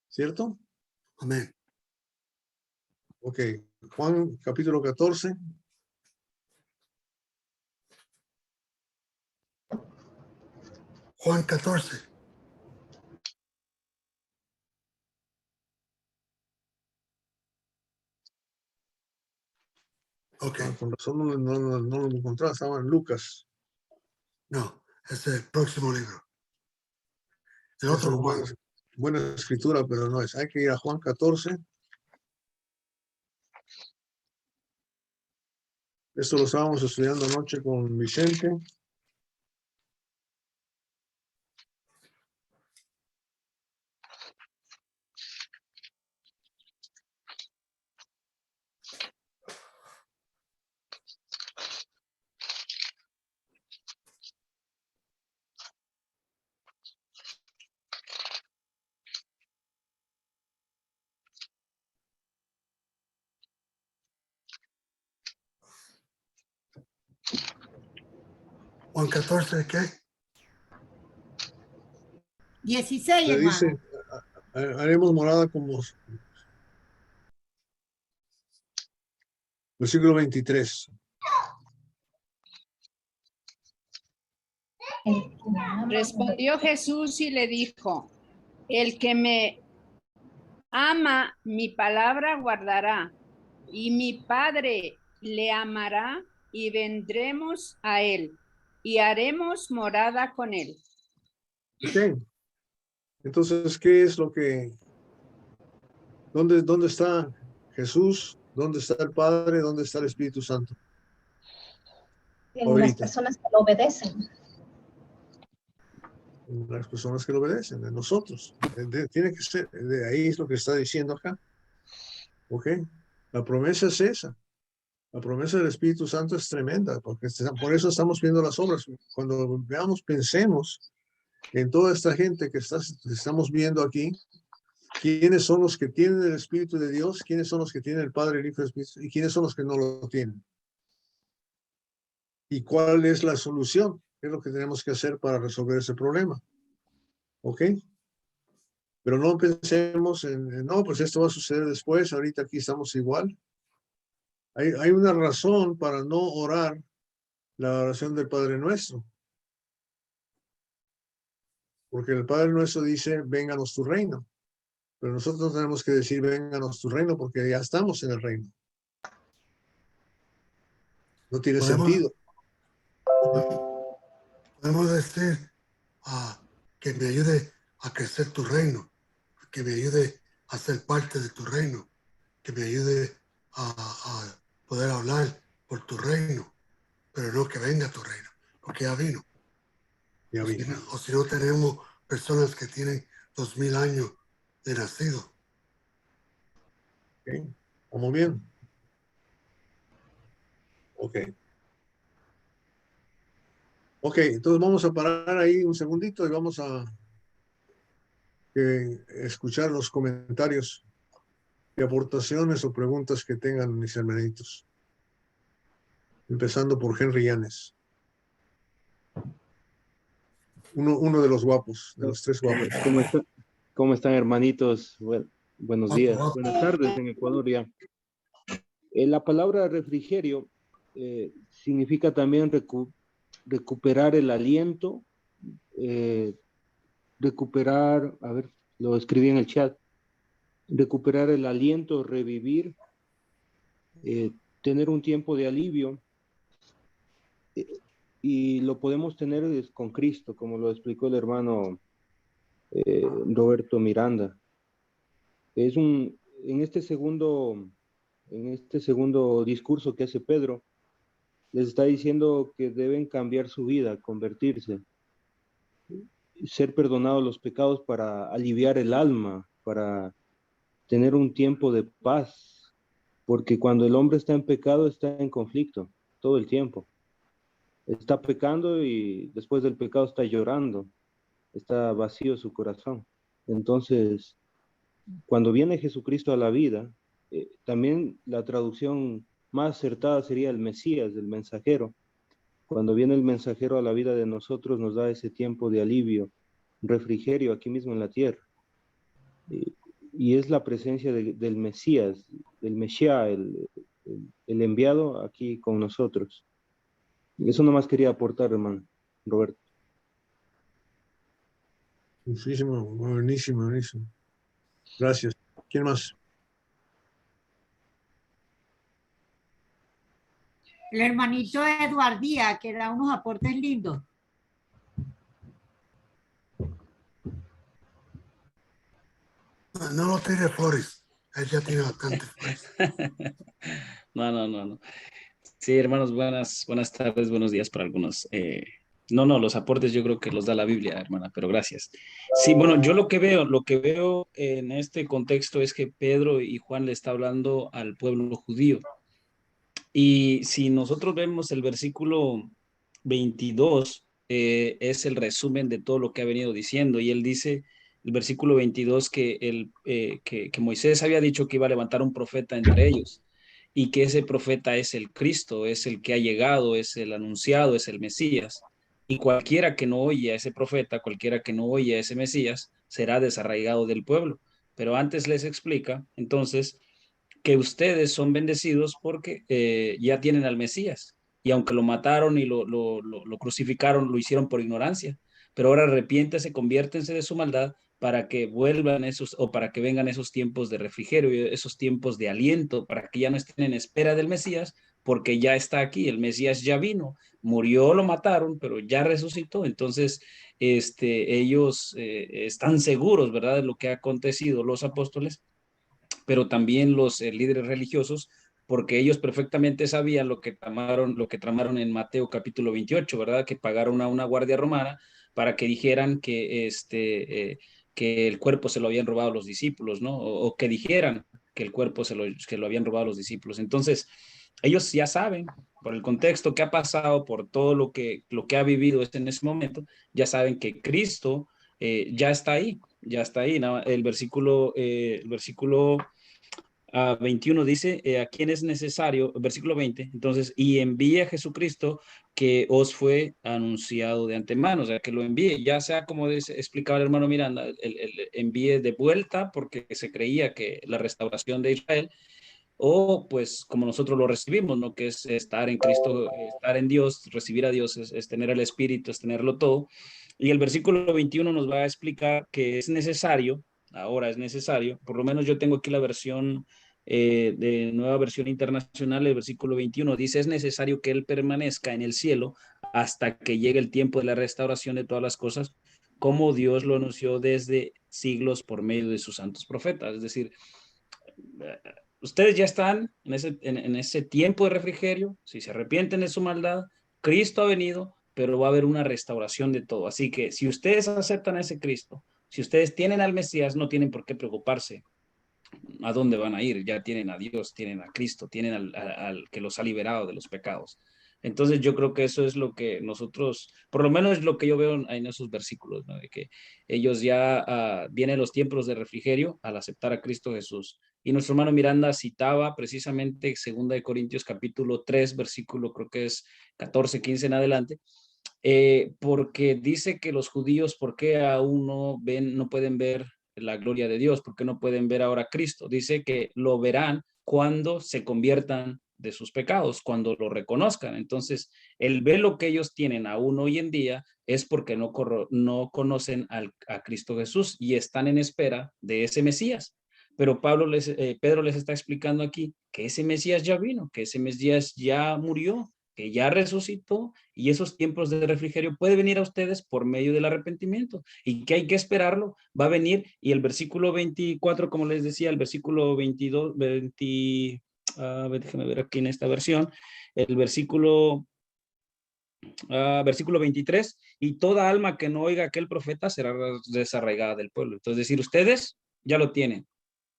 ¿Cierto? Amén. Ok. Juan capítulo 14. Juan 14. Ok. Con razón no lo encontraba, estaba en Lucas. No, es el próximo libro. El Es otro una Juan. buena escritura, pero no es. Hay que ir a Juan 14. Esto lo estábamos estudiando anoche con Vicente. Juan 14, ¿qué? 16, Le dice, hermano. haremos morada como versículo 23. Respondió Jesús y le dijo, el que me ama, mi palabra guardará, y mi Padre le amará, y vendremos a él, y haremos morada con él. Ok. Entonces, ¿qué es lo que... ¿Dónde está Jesús? ¿Dónde está el Padre? ¿Dónde está el Espíritu Santo? En las Ahorita. personas que lo obedecen. Las personas que lo obedecen, de nosotros. Tiene que ser, de ahí es lo que está diciendo acá. ¿Ok? La promesa es esa. La promesa del Espíritu Santo es tremenda, porque por eso estamos viendo las obras. Cuando veamos, pensemos en toda esta gente que estamos viendo aquí, quiénes son los que tienen el Espíritu de Dios, quiénes son los que tienen el Padre, el Hijo y el Espíritu, y quiénes son los que no lo tienen. ¿Y cuál es la solución? ¿Qué es lo que tenemos que hacer para resolver ese problema? ¿Ok? Pero no pensemos no, pues esto va a suceder después, ahorita aquí estamos igual. Hay una razón para no orar la oración del Padre Nuestro. Porque el Padre Nuestro dice, vénganos tu reino. Pero nosotros tenemos que decir, vénganos tu reino, porque ya estamos en el reino. No tiene sentido. Podemos decir que me ayude a crecer tu reino, que me ayude a ser parte de tu reino, que me ayude a poder hablar por tu reino, pero no que venga tu reino, porque ya vino. Ya vi. O si no tenemos personas que tienen 2000 años de nacido. Ok, ¿vamos bien? Ok. Ok, entonces vamos a parar ahí un segundito y vamos a escuchar los comentarios y aportaciones o preguntas que tengan mis hermanitos. Empezando por Henry Llanes. Uno de los guapos, de los tres guapos. ¿Cómo están, hermanitos? Buenos días, Guapo. buenas tardes en Ecuador ya. La palabra refrigerio significa también recuperar el aliento, recuperar, a ver, lo escribí en el chat, recuperar el aliento, revivir, tener un tiempo de alivio, y lo podemos tener con Cristo, como lo explicó el hermano Roberto Miranda. En este segundo discurso que hace Pedro, les está diciendo que deben cambiar su vida, convertirse, ser perdonados los pecados para aliviar el alma, para tener un tiempo de paz, porque cuando el hombre está en pecado, está en conflicto todo el tiempo. Está pecando y después del pecado está llorando, está vacío su corazón. Entonces, cuando viene Jesucristo a la vida, también la traducción más acertada sería el Mesías, el mensajero. Cuando viene el mensajero a la vida de nosotros, nos da ese tiempo de alivio, refrigerio aquí mismo en la tierra. Y es la presencia del Mesías, del Mesías, el enviado aquí con nosotros. Eso nomás quería aportar, hermano Roberto. Muchísimo, buenísimo, buenísimo. Gracias. ¿Quién más? El hermanito Eduard Díaz, que da unos aportes lindos. No lo tire flores. Él ya tiene bastante flores. No. Sí, hermanos, buenas tardes, buenos días para algunos. Los aportes yo creo que los da la Biblia, hermana, pero gracias. Sí, bueno, yo lo que veo en este contexto es que Pedro y Juan le está hablando al pueblo judío. Y si nosotros vemos el versículo 22, es el resumen de todo lo que ha venido diciendo. Y él dice, el versículo 22, que Moisés había dicho que iba a levantar un profeta entre ellos y que ese profeta es el Cristo, es el que ha llegado, es el anunciado, es el Mesías. Y cualquiera que no oye a ese profeta, cualquiera que no oye a ese Mesías, será desarraigado del pueblo. Pero antes les explica, entonces, que ustedes son bendecidos porque ya tienen al Mesías. Y aunque lo mataron y lo crucificaron, lo hicieron por ignorancia. Pero ahora arrepiéntense, conviértense de su maldad para que vuelvan o para que vengan esos tiempos de refrigerio, esos tiempos de aliento, para que ya no estén en espera del Mesías, porque ya está aquí, el Mesías ya vino, murió, lo mataron, pero ya resucitó. Entonces, ellos están seguros, ¿verdad?, de lo que ha acontecido, los apóstoles, pero también los líderes religiosos, porque ellos perfectamente sabían lo que tramaron en Mateo capítulo 28, ¿verdad? Que pagaron a una guardia romana para que dijeran que el cuerpo se lo habían robado los discípulos, ¿no? O que dijeran que el cuerpo que lo habían robado los discípulos. Entonces, ellos ya saben, por el contexto que ha pasado, por todo lo que ha vivido en ese momento, ya saben que Cristo ya está ahí, ¿no? El versículo 21 dice, a quien es necesario, versículo 20, entonces, y envíe a Jesucristo que os fue anunciado de antemano, o sea, que lo envíe, ya sea como explicaba el hermano Miranda, el envíe de vuelta porque se creía que la restauración de Israel, o pues como nosotros lo recibimos, ¿no? Que es estar en Cristo, estar en Dios, recibir a Dios, es tener el Espíritu, es tenerlo todo. Y el versículo 21 nos va a explicar que es necesario, ahora es necesario, por lo menos yo tengo aquí la versión de Nueva Versión Internacional, el versículo 21 dice, es necesario que Él permanezca en el cielo hasta que llegue el tiempo de la restauración de todas las cosas, como Dios lo anunció desde siglos por medio de sus santos profetas. Es decir, ustedes ya están en ese tiempo de refrigerio, si se arrepienten de su maldad, Cristo ha venido, pero va a haber una restauración de todo. Así que si ustedes aceptan a ese Cristo, si ustedes tienen al Mesías, no tienen por qué preocuparse a dónde van a ir. Ya tienen a Dios, tienen a Cristo, tienen al que los ha liberado de los pecados. Entonces yo creo que eso es lo que nosotros, por lo menos es lo que yo veo en esos versículos, ¿no? De que ellos ya vienen los tiempos de refrigerio al aceptar a Cristo Jesús. Y nuestro hermano Miranda citaba precisamente 2 Corintios capítulo 3, versículo creo que es 14, 15 en adelante, porque dice que los judíos, ¿por qué aún no pueden ver la gloria de Dios? ¿Por qué no pueden ver ahora a Cristo? Dice que lo verán cuando se conviertan de sus pecados, cuando lo reconozcan. Entonces, el velo que ellos tienen aún hoy en día es porque no conocen a Cristo Jesús y están en espera de ese Mesías. Pero Pedro les está explicando aquí que ese Mesías ya vino, que ese Mesías ya murió, que ya resucitó, y esos tiempos de refrigerio puede venir a ustedes por medio del arrepentimiento, y que hay que esperarlo, va a venir. Y el versículo 24, como les decía, el versículo 22, déjeme ver aquí en esta versión, el versículo 23, y toda alma que no oiga aquel profeta será desarraigada del pueblo. Entonces, decir, ustedes ya lo tienen,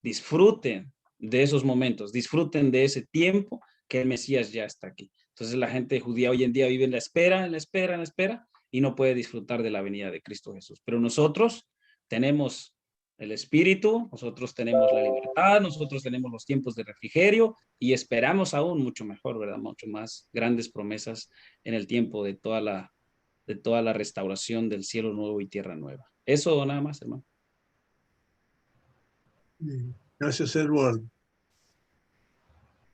disfruten de esos momentos, disfruten de ese tiempo que el Mesías ya está aquí. Entonces la gente judía hoy en día vive en la espera, y no puede disfrutar de la venida de Cristo Jesús. Pero nosotros tenemos el Espíritu, nosotros tenemos la libertad, nosotros tenemos los tiempos de refrigerio y esperamos aún mucho mejor, ¿verdad? Mucho más grandes promesas en el tiempo de toda la restauración del cielo nuevo y tierra nueva. Eso nada más, hermano. Gracias, Edward,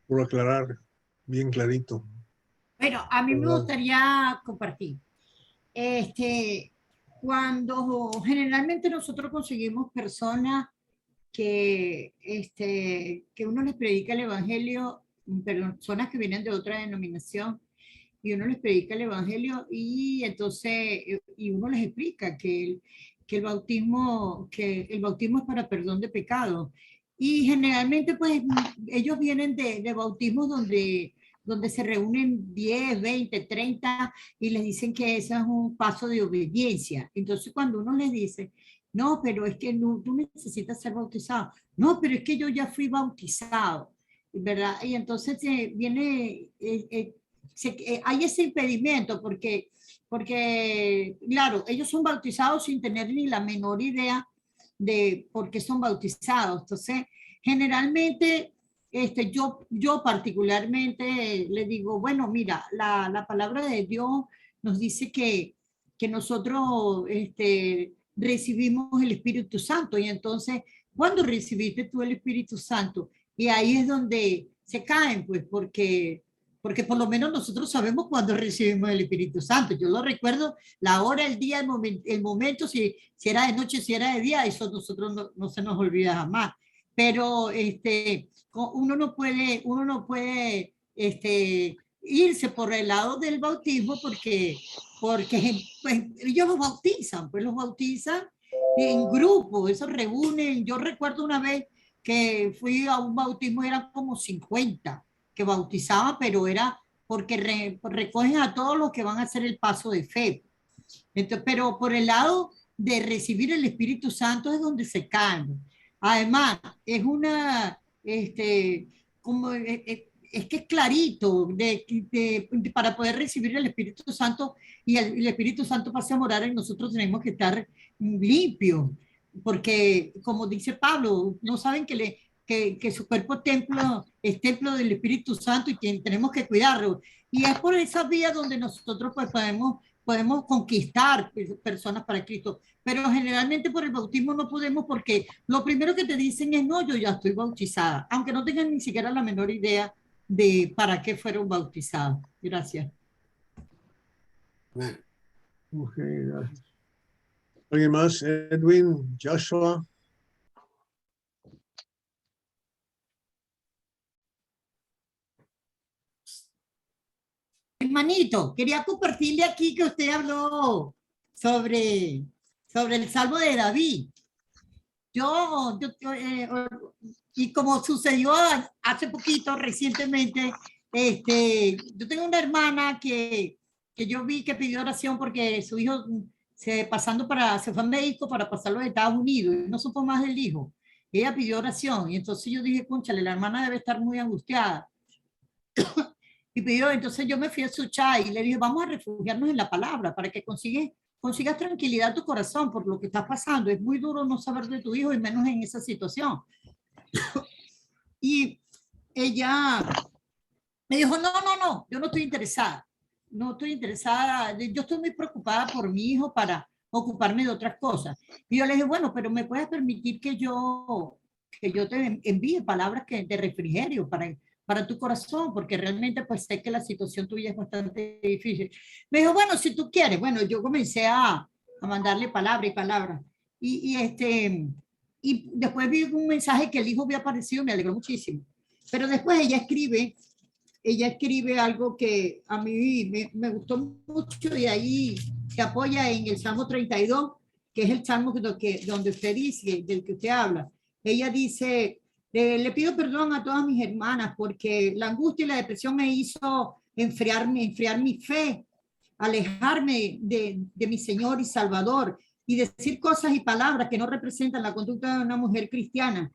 por aclarar bien clarito. Bueno, a mí me gustaría compartir. Cuando generalmente nosotros conseguimos personas que uno les predica el evangelio, personas que vienen de otra denominación, y uno les predica el evangelio, y entonces y uno les explica que el bautismo es para perdón de pecados. Y generalmente pues ellos vienen de bautismos donde se reúnen 10, 20, 30 y les dicen que ese es un paso de obediencia. Entonces cuando uno les dice, no, pero es que no, tú necesitas ser bautizado. No, pero es que yo ya fui bautizado, ¿verdad? Y entonces hay ese impedimento porque, claro, ellos son bautizados sin tener ni la menor idea de por qué son bautizados. Entonces, generalmente, yo particularmente le digo, bueno, mira, la palabra de Dios nos dice que nosotros recibimos el Espíritu Santo, y entonces, ¿cuándo recibiste tú el Espíritu Santo? Y ahí es donde se caen, pues, porque por lo menos nosotros sabemos cuándo recibimos el Espíritu Santo. Yo lo recuerdo, la hora, el día, el momento, si era de noche, si era de día, eso nosotros no se nos olvida jamás. Pero uno no puede irse por el lado del bautismo porque pues, ellos los bautizan en grupo, eso reúnen. Yo recuerdo una vez que fui a un bautismo, eran como 50 que bautizaban, pero era porque recogen a todos los que van a hacer el paso de fe. Entonces, pero por el lado de recibir el Espíritu Santo es donde se caen. Además, es es que es clarito para poder recibir el Espíritu Santo y el Espíritu Santo pase a morar en nosotros, tenemos que estar limpios, porque como dice Pablo, no saben que su cuerpo es templo del Espíritu Santo y que tenemos que cuidarlo. Y es por esa vía donde nosotros pues podemos conquistar personas para Cristo, pero generalmente por el bautismo no podemos, porque lo primero que te dicen es, no, yo ya estoy bautizada, aunque no tengan ni siquiera la menor idea de para qué fueron bautizados. Gracias. Okay, gracias. ¿Alguien más? Edwin, Joshua. Hermanito, quería compartirle aquí que usted habló sobre el Salmo de David. Yo Y como sucedió hace poquito, recientemente, yo tengo una hermana que yo vi que pidió oración porque su hijo se fue a México para pasarlo a Estados Unidos y no supo más del hijo. Ella pidió oración y entonces yo dije, cónchale, la hermana debe estar muy angustiada. Y pidió, entonces yo me fui a su chat y le dije, vamos a refugiarnos en la palabra para que consigas tranquilidad a tu corazón por lo que está pasando. Es muy duro no saber de tu hijo y menos en esa situación. Y ella me dijo, no, yo no estoy interesada. No estoy interesada, yo estoy muy preocupada por mi hijo para ocuparme de otras cosas. Y yo le dije, bueno, pero me puedes permitir que yo te envíe palabras de refrigerio para tu corazón, porque realmente pues sé que la situación tuya es bastante difícil. Me dijo, bueno, si tú quieres. Bueno, yo comencé a mandarle palabra y palabra. Y después vi un mensaje que el hijo había aparecido, me alegró muchísimo. Pero después ella escribe algo que a mí me gustó mucho y ahí se apoya en el Salmo 32, que es el Salmo donde usted dice, del que usted habla. Ella dice, le pido perdón a todas mis hermanas porque la angustia y la depresión me hizo enfriar mi fe, alejarme de mi Señor y Salvador y decir cosas y palabras que no representan la conducta de una mujer cristiana.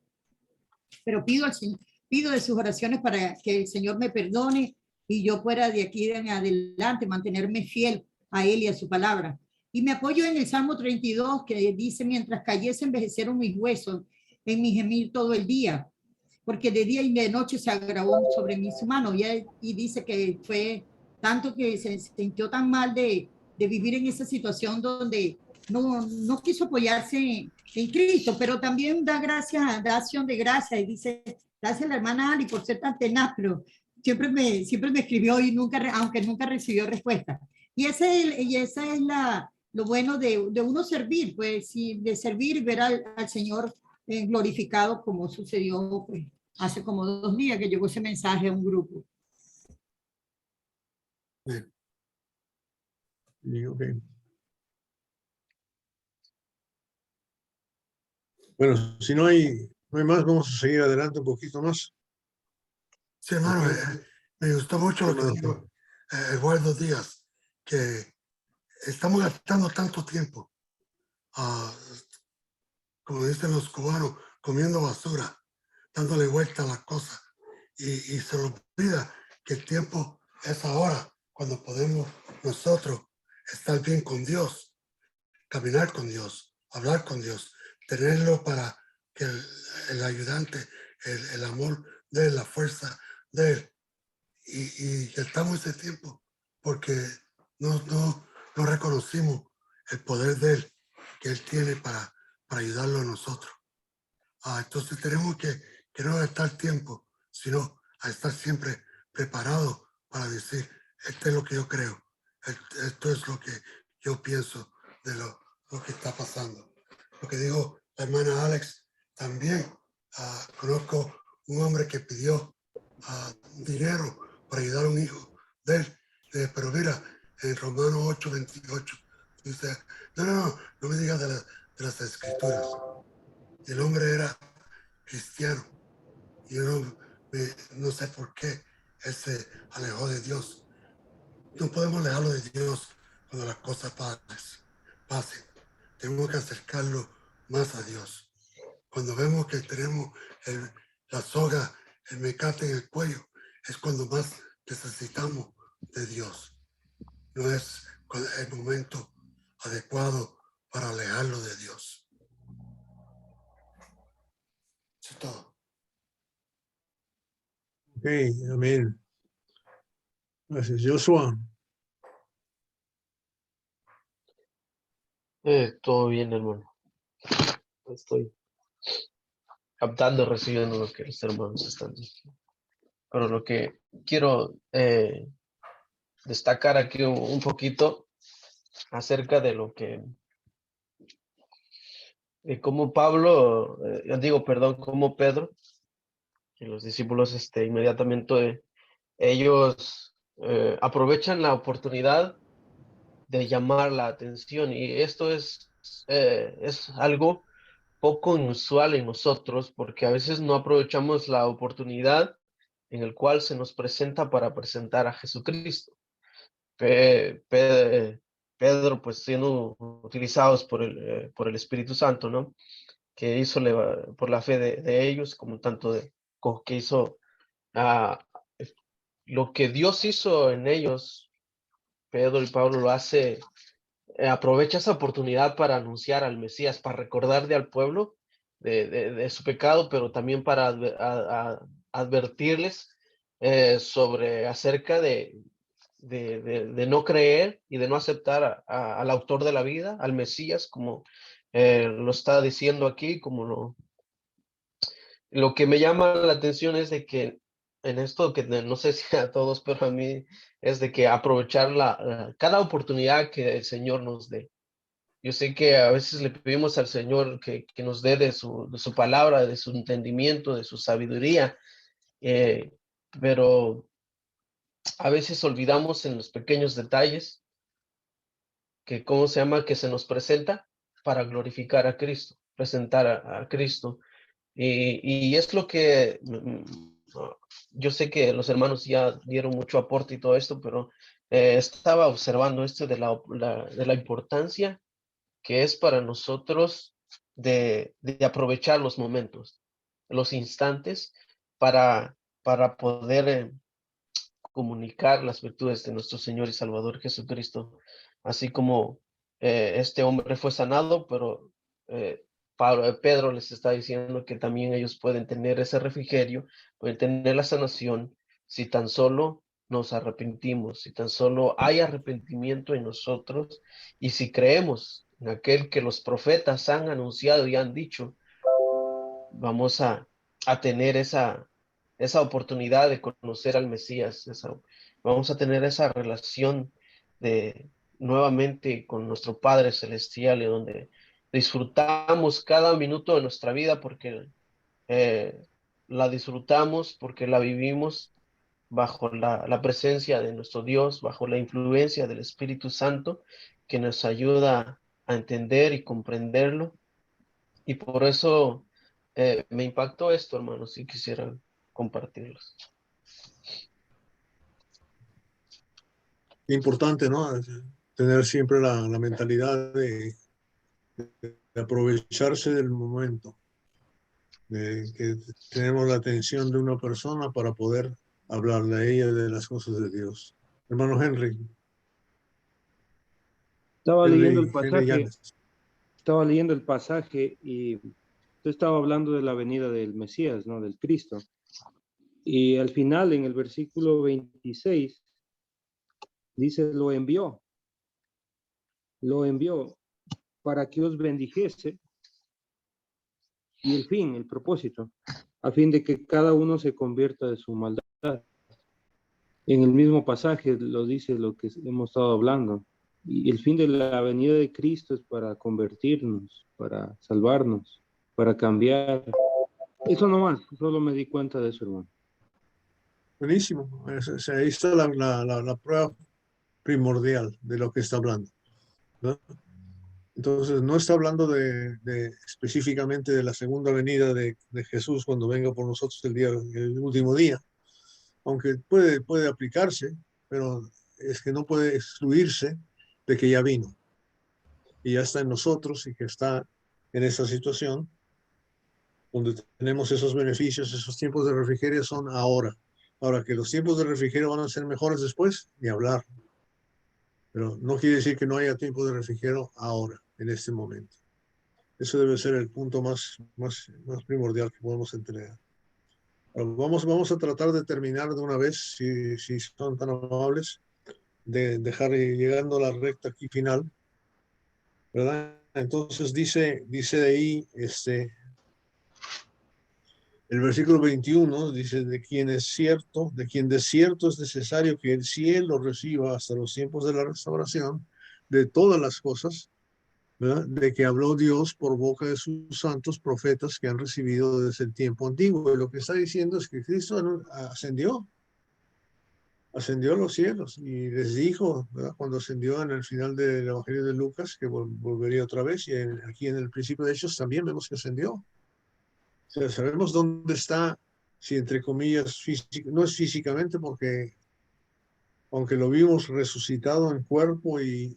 Pero pido de sus oraciones para que el Señor me perdone y yo pueda de aquí en adelante mantenerme fiel a Él y a su palabra. Y me apoyo en el Salmo 32 que dice, mientras cayese envejecieron mis huesos en mi gemir todo el día, porque de día y de noche se agravó sobre mí su mano. Y dice que fue tanto que se sintió tan mal de vivir en esa situación donde no quiso apoyarse en Cristo, pero también da acción de gracia y dice, gracias a la hermana Ali por ser tan tenaz, pero siempre me escribió y aunque nunca recibió respuesta. Y esa es lo bueno de uno servir, pues, de servir y ver al Señor glorificado, como sucedió pues, hace como 2 días que llegó ese mensaje a un grupo. Bien. Okay. Bueno, si no hay más, vamos a seguir adelante un poquito más. Sí, hermano, me gustó mucho lo que dijo Eduardo Díaz, que estamos gastando tanto tiempo, como dicen los cubanos, comiendo basura, dándole vuelta a las cosas, y se nos olvida que el tiempo es ahora, cuando podemos nosotros estar bien con Dios, caminar con Dios, hablar con Dios, tenerlo para que el ayudante, el amor de él, la fuerza de él, y gastamos ese tiempo porque no reconocimos el poder de él, que él tiene para ayudarlo a nosotros. Entonces tenemos que no gastar tiempo, sino a estar siempre preparados para decir, esto es lo que yo creo, esto es lo que yo pienso de lo que está pasando. Lo que digo la hermana Alex, también conozco un hombre que pidió dinero para ayudar a un hijo de él, pero mira, en Romanos 8:28 dice, no me digas de las escrituras. El hombre era cristiano y yo no sé por qué él se alejó de Dios. No podemos alejarlo de Dios cuando las cosas pasen. Tenemos que acercarlo más a Dios. Cuando vemos que tenemos la soga, el mecate en el cuello, es cuando más necesitamos de Dios. No es el momento adecuado para alejarlo de Dios. Eso es todo. Ok, amén. Gracias. Joshua. Todo bien, hermano. Estoy captando, recibiendo lo que los hermanos están diciendo. Pero lo que quiero destacar aquí un poquito acerca de lo que, de cómo Pablo, cómo Pedro y los discípulos inmediatamente ellos aprovechan la oportunidad de llamar la atención, y esto es algo poco inusual en nosotros, porque a veces no aprovechamos la oportunidad en el cual se nos presenta para presentar a Jesucristo. Pedro, pues siendo utilizados por el Espíritu Santo, ¿no? Que hizo por la fe de ellos, como tanto que hizo lo que Dios hizo en ellos. Pedro y Pablo lo hace, aprovecha esa oportunidad para anunciar al Mesías, para recordarle al pueblo de su pecado, pero también para advertirles sobre acerca de no creer y de no aceptar al autor de la vida, al Mesías, como lo está diciendo aquí, como lo que me llama la atención es de que en esto, que no sé si a todos, pero a mí, es de que aprovechar cada oportunidad que el Señor nos dé. Yo sé que a veces le pedimos al Señor que nos dé de su palabra, de su entendimiento, de su sabiduría, pero a veces olvidamos en los pequeños detalles que, ¿cómo se llama?, que se nos presenta para glorificar a Cristo, presentar a Cristo. Y es lo que yo sé que los hermanos ya dieron mucho aporte y todo esto, pero estaba observando esto de la importancia que es para nosotros de aprovechar los momentos, los instantes para poder comunicar las virtudes de nuestro Señor y Salvador Jesucristo, así como este hombre fue sanado, pero Pedro les está diciendo que también ellos pueden tener ese refrigerio, pueden tener la sanación si tan solo nos arrepentimos, si tan solo hay arrepentimiento en nosotros y si creemos en aquel que los profetas han anunciado y han dicho, vamos a tener esa oportunidad de conocer al Mesías, vamos a tener esa relación nuevamente con nuestro Padre Celestial, y donde disfrutamos cada minuto de nuestra vida porque la disfrutamos, porque la vivimos bajo la presencia de nuestro Dios, bajo la influencia del Espíritu Santo, que nos ayuda a entender y comprenderlo. Y por eso me impactó esto, hermanos, si quisieran compartirlos. Importante, ¿no? Tener siempre la mentalidad de aprovecharse del momento, de que tenemos la atención de una persona para poder hablarle a ella de las cosas de Dios. Hermano Henry. Estaba leyendo el Henry pasaje. Llanes. Estaba leyendo el pasaje y usted estaba hablando de la venida del Mesías, ¿no? Del Cristo. Y al final, en el versículo 26, dice, lo envió para que os bendijese, y el fin, el propósito, a fin de que cada uno se convierta de su maldad. En el mismo pasaje lo dice lo que hemos estado hablando. Y el fin de la venida de Cristo es para convertirnos, para salvarnos, para cambiar. Eso nomás, solo me di cuenta de eso, hermano. Buenísimo. Ahí está la prueba primordial de lo que está hablando, ¿no? Entonces, no está hablando específicamente de la segunda venida de Jesús cuando venga por nosotros el último día, aunque puede aplicarse, pero es que no puede excluirse de que ya vino y ya está en nosotros y que está en esa situación donde tenemos esos beneficios. Esos tiempos de refrigerio son ahora. Ahora, que los tiempos de refrigerio van a ser mejores después, ni hablar. Pero no quiere decir que no haya tiempo de refrigerio ahora, en este momento. Eso debe ser el punto más primordial que podemos entregar. Vamos a tratar de terminar de una vez, si son tan amables, de dejar llegando a la recta aquí final, ¿verdad? Entonces dice de ahí, el versículo 21 dice, de quien de cierto es necesario que el cielo reciba hasta los tiempos de la restauración de todas las cosas, ¿verdad? De que habló Dios por boca de sus santos profetas que han recibido desde el tiempo antiguo. Y lo que está diciendo es que Cristo ascendió ascendió a los cielos y les dijo, ¿verdad? Cuando ascendió en el final del Evangelio de Lucas, que volvería otra vez, y aquí en el principio de Hechos también vemos que ascendió. O sea, sabemos dónde está, si entre comillas, no es físicamente, porque aunque lo vimos resucitado en cuerpo y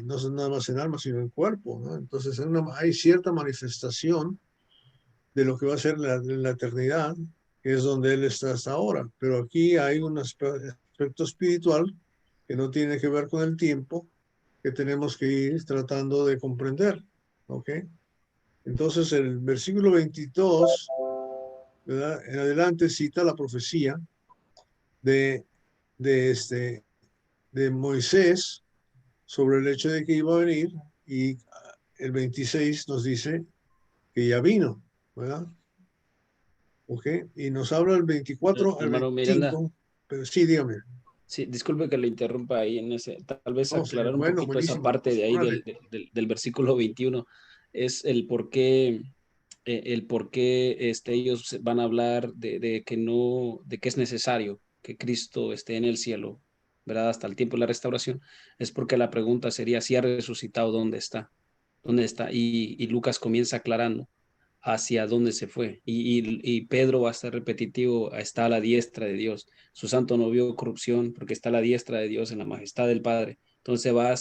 no es nada más en alma, sino en cuerpo, ¿no? Entonces hay cierta manifestación de lo que va a ser la eternidad, que es donde Él está hasta ahora. Pero aquí hay un aspecto espiritual que no tiene que ver con el tiempo, que tenemos que ir tratando de comprender, ¿ok? Entonces el versículo 22, ¿verdad? En adelante cita la profecía de Moisés sobre el hecho de que iba a venir, y el 26 nos dice que ya vino, ¿verdad? ¿Ok? Y nos habla el 24 al Hermano Miranda, 25, pero sí, dígame. sí, disculpe que lo interrumpa ahí en ese, tal vez No, sí, aclarar un bueno, poquito esa buenísimo. parte de ahí Órale. del versículo 21, es el por qué ellos van a hablar de que no, de que es necesario que Cristo esté en el cielo, ¿verdad? Hasta el tiempo de la restauración, es porque la pregunta sería si ha resucitado, ¿dónde está? ¿Dónde está? Y Lucas comienza aclarando hacia dónde se fue. Y Pedro va a ser repetitivo, está a la diestra de Dios. Su santo no vio corrupción porque está a la diestra de Dios en la majestad del Padre. Entonces va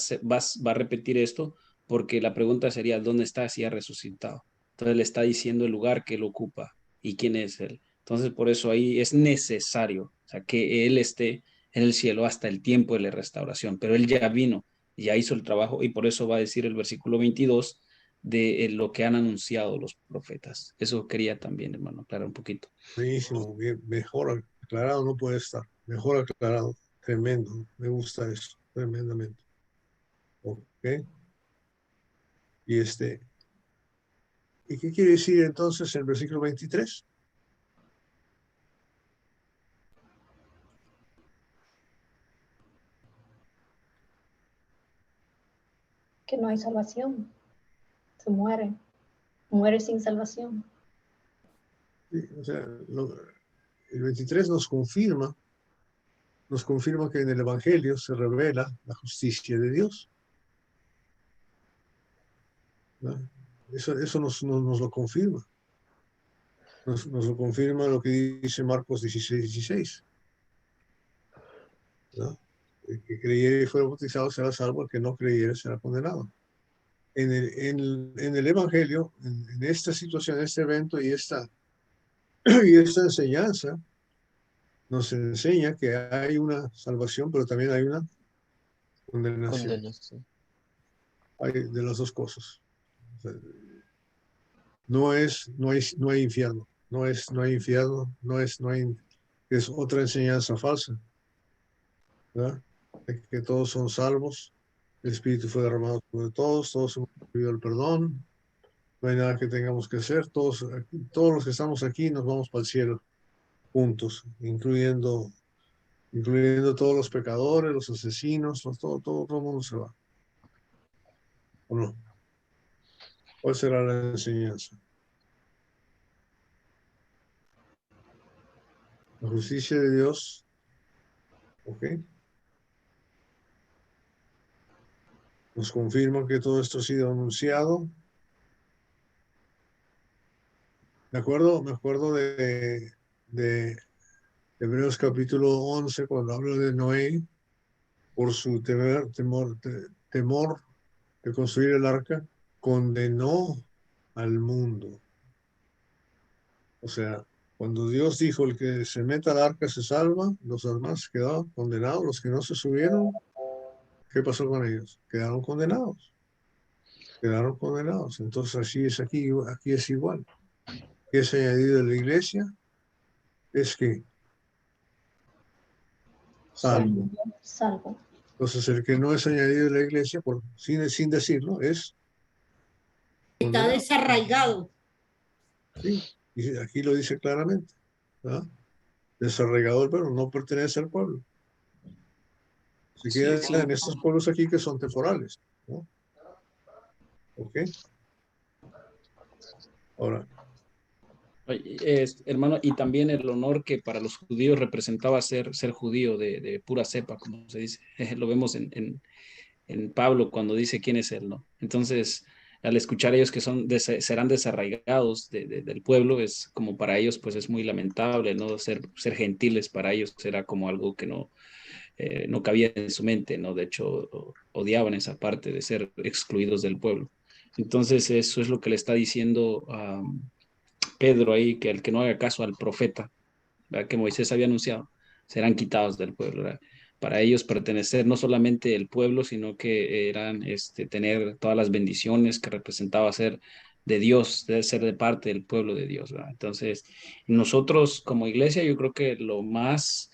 a repetir esto porque la pregunta sería, ¿dónde está si ha resucitado? Entonces le está diciendo el lugar que él ocupa y quién es él. Entonces por eso ahí es necesario, o sea, que él esté en el cielo hasta el tiempo de la restauración, pero él ya vino, ya hizo el trabajo y por eso va a decir el versículo 22 de lo que han anunciado los profetas. Eso quería también, hermano, aclarar un poquito. Buenísimo, bien, mejor aclarado no puede estar. Mejor aclarado. Tremendo. Me gusta eso, tremendamente. Ok. Y ¿y qué quiere decir entonces el versículo 23? Que no hay salvación. Se muere sin salvación. Sí, o sea, el 23 nos confirma que en el Evangelio se revela la justicia de Dios, ¿no? Eso nos lo confirma. Nos lo confirma lo que dice Marcos 16:16, ¿no? El que creyere y fuera bautizado será salvo, el que no creyere será condenado. En el Evangelio, en esta situación, este evento y esta enseñanza, nos enseña que hay una salvación, pero también hay una condenación. Condenación. Hay de las dos cosas. O sea, no hay infierno, no hay infierno, es otra enseñanza falsa, ¿verdad? De que todos son salvos, el Espíritu fue derramado sobre todos hemos recibido el perdón, no hay nada que tengamos que hacer, todos los que estamos aquí nos vamos para el cielo juntos, incluyendo todos los pecadores, los asesinos, todo el mundo se va. ¿O no? ¿Cuál será la enseñanza? La justicia de Dios, ¿ok? Nos confirma que todo esto ha sido anunciado. Me acuerdo de Hebreos capítulo 11, cuando habla de Noé, por su temor de construir el arca, condenó al mundo. O sea, cuando Dios dijo, el que se meta al arca se salva, los demás quedaron condenados, los que no se subieron, ¿qué pasó con ellos? Quedaron condenados. Quedaron condenados. Entonces así es aquí es igual. ¿Qué es añadido de la iglesia? Es que salvo. Salvo. Entonces el que no es añadido de la iglesia, sin decirlo, es Está condenado. desarraigado. Sí, y aquí lo dice claramente, ¿verdad? Desarraigado, pero no pertenece al pueblo. Se queda en estos pueblos aquí que son temporales, ¿no? ¿Ok? Ahora, Hermano, y también el honor que para los judíos representaba ser judío de pura cepa, como se dice. Lo vemos en Pablo cuando dice quién es él, ¿no? Entonces, al escuchar ellos que serán desarraigados del pueblo, es como para ellos, pues es muy lamentable, ¿no? Ser gentiles para ellos era como algo que no cabía en su mente, ¿no? De hecho, odiaban esa parte de ser excluidos del pueblo. Entonces, eso es lo que le está diciendo a Pedro ahí, que el que no haga caso al profeta, ¿verdad? Que Moisés había anunciado, serán quitados del pueblo, ¿verdad? Para ellos pertenecer no solamente el pueblo, sino que eran tener todas las bendiciones que representaba ser de Dios, de ser de parte del pueblo de Dios, ¿verdad? Entonces, nosotros como iglesia, yo creo que lo más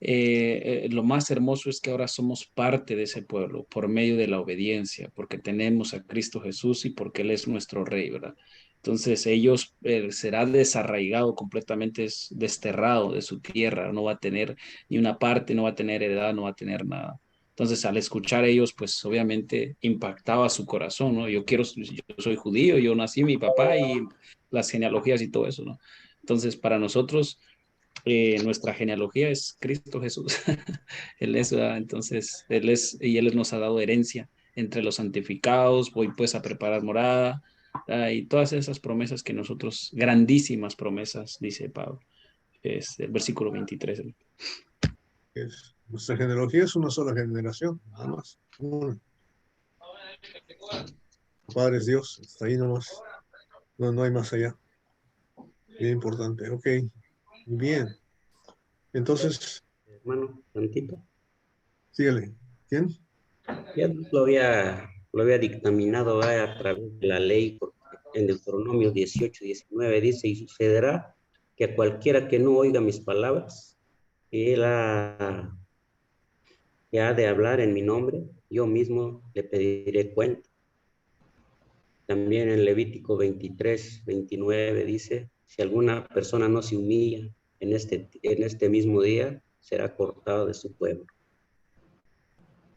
hermoso es que ahora somos parte de ese pueblo por medio de la obediencia, porque tenemos a Cristo Jesús y porque Él es nuestro Rey, ¿verdad? Entonces ellos será desarraigado completamente, es desterrado de su tierra, no va a tener ni una parte, no va a tener heredad, no va a tener nada. Entonces al escuchar ellos, pues obviamente impactaba su corazón, ¿no? Yo soy judío, yo nací, mi papá y las genealogías y todo eso, ¿no? Entonces para nosotros nuestra genealogía es Cristo Jesús. Él es, ¿verdad? Entonces, y Él nos ha dado herencia entre los santificados, voy pues a preparar morada, y todas esas promesas que nosotros, grandísimas promesas, dice Pablo, es el versículo 23. Nuestra genealogía es una sola generación, nada más. Una. Padre es Dios, está ahí nomás. No hay más allá. Bien importante. Ok. Bien. Entonces, hermano, tantito. sígale. ¿Quién? Ya lo había dictaminado a través de la ley, porque en Deuteronomio 18:19 dice, y sucederá que a cualquiera que no oiga mis palabras, que ha de hablar en mi nombre, yo mismo le pediré cuenta. También en Levítico 23:29 dice, si alguna persona no se humilla en este mismo día, será cortado de su pueblo.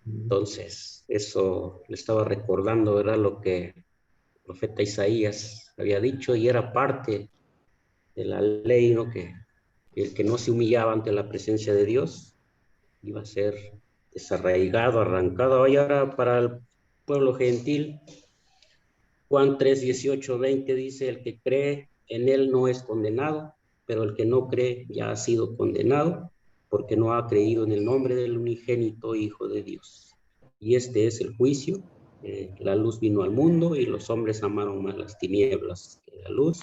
Entonces, eso le estaba recordando, ¿verdad? Lo que el profeta Isaías había dicho, y era parte de la ley, ¿no? Que el que no se humillaba ante la presencia de Dios iba a ser desarraigado, arrancado. Y ahora para el pueblo gentil, Juan 3:18-20 dice, el que cree en él no es condenado, pero el que no cree ya ha sido condenado, porque no ha creído en el nombre del unigénito Hijo de Dios. Y este es el juicio. La luz vino al mundo y los hombres amaron más las tinieblas que la luz,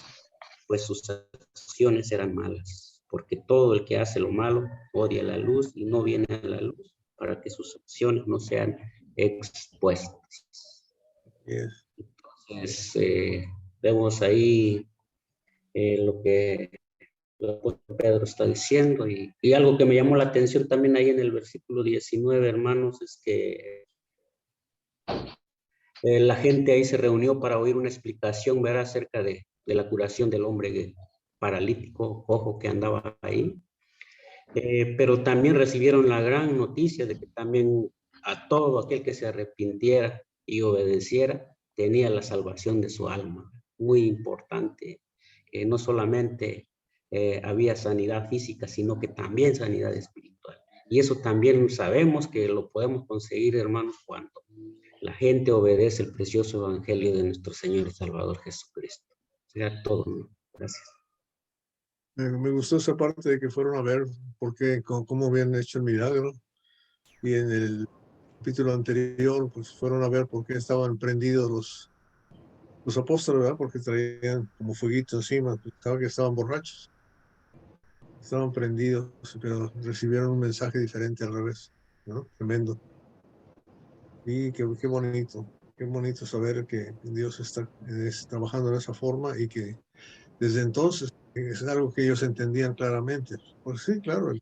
pues sus acciones eran malas, porque todo el que hace lo malo odia la luz y no viene a la luz para que sus acciones no sean expuestas. Yes. Entonces, vemos ahí lo que el apóstol Pedro está diciendo, y algo que me llamó la atención también ahí en el versículo 19, hermanos, es que la gente ahí se reunió para oír una explicación, ¿verdad?, acerca de la curación del hombre paralítico, ojo, que andaba ahí, pero también recibieron la gran noticia de que también a todo aquel que se arrepintiera y obedeciera, tenía la salvación de su alma. Muy importante. No solamente había sanidad física, sino que también sanidad espiritual. Y eso también sabemos que lo podemos conseguir, hermanos, cuando la gente obedece el precioso evangelio de nuestro Señor y Salvador Jesucristo. Será todo, ¿no? Gracias. Me gustó esa parte de que fueron a ver cómo habían hecho el milagro. Y en el capítulo anterior, pues fueron a ver por qué estaban prendidos los apóstoles, ¿verdad? Porque traían como fueguito encima, que estaban borrachos. Estaban prendidos, pero recibieron un mensaje diferente al revés, ¿no? Tremendo. Y qué bonito saber que Dios está trabajando de esa forma y que desde entonces es algo que ellos entendían claramente. Pues sí, claro,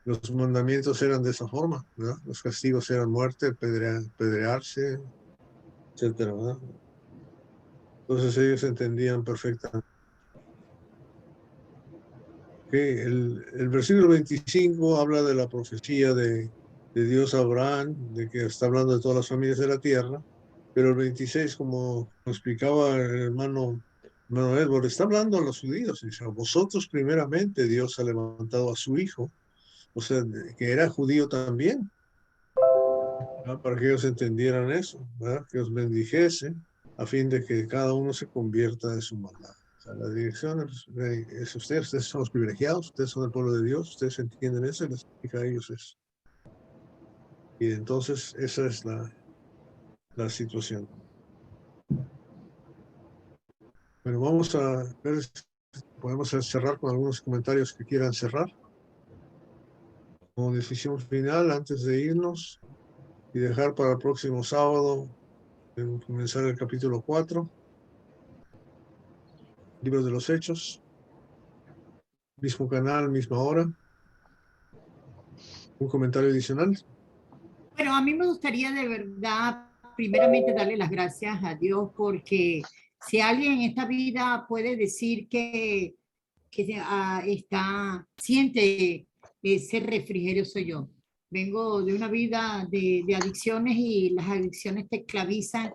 los mandamientos eran de esa forma, ¿verdad? Los castigos eran muerte, pedrearse, etcétera, ¿verdad? Entonces ellos entendían perfectamente. Okay, el versículo 25 habla de la profecía de Dios a Abraham, de que está hablando de todas las familias de la tierra, pero el 26, como explicaba el hermano Hermano Edward, está hablando a los judíos. Dice, a vosotros primeramente Dios ha levantado a su hijo, o sea, que era judío también, ¿verdad? Para que ellos entendieran eso, ¿verdad? Que os bendijese a fin de que cada uno se convierta de su maldad. O sea, la dirección es ustedes son los privilegiados, ustedes son el pueblo de Dios, ustedes entienden eso y les explica a ellos eso. Y entonces esa es la situación. Bueno, vamos a ver si podemos cerrar con algunos comentarios que quieran cerrar. Como decisión final, antes de irnos y dejar para el próximo sábado comenzar el capítulo 4, Libro de los Hechos, mismo canal, misma hora. ¿Un comentario adicional? Bueno, a mí me gustaría de verdad, primeramente, darle las gracias a Dios, porque si alguien en esta vida puede decir que siente ese refrigerio, soy yo. Vengo de una vida de adicciones y las adicciones te esclavizan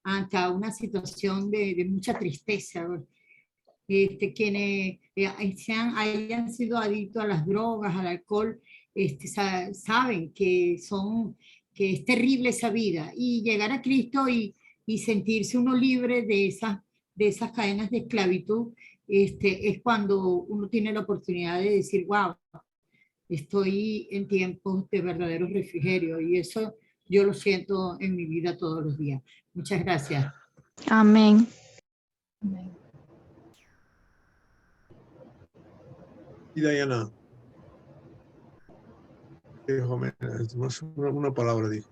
hasta una situación de mucha tristeza. Quienes hayan sido adictos a las drogas, al alcohol, saben que es terrible esa vida, y llegar a Cristo y sentirse uno libre de esas cadenas de esclavitud, es cuando uno tiene la oportunidad de decir, wow, estoy en tiempos de verdadero refrigerio, y eso yo lo siento en mi vida todos los días. Muchas gracias. Amén. Y Diana. Una palabra dijo.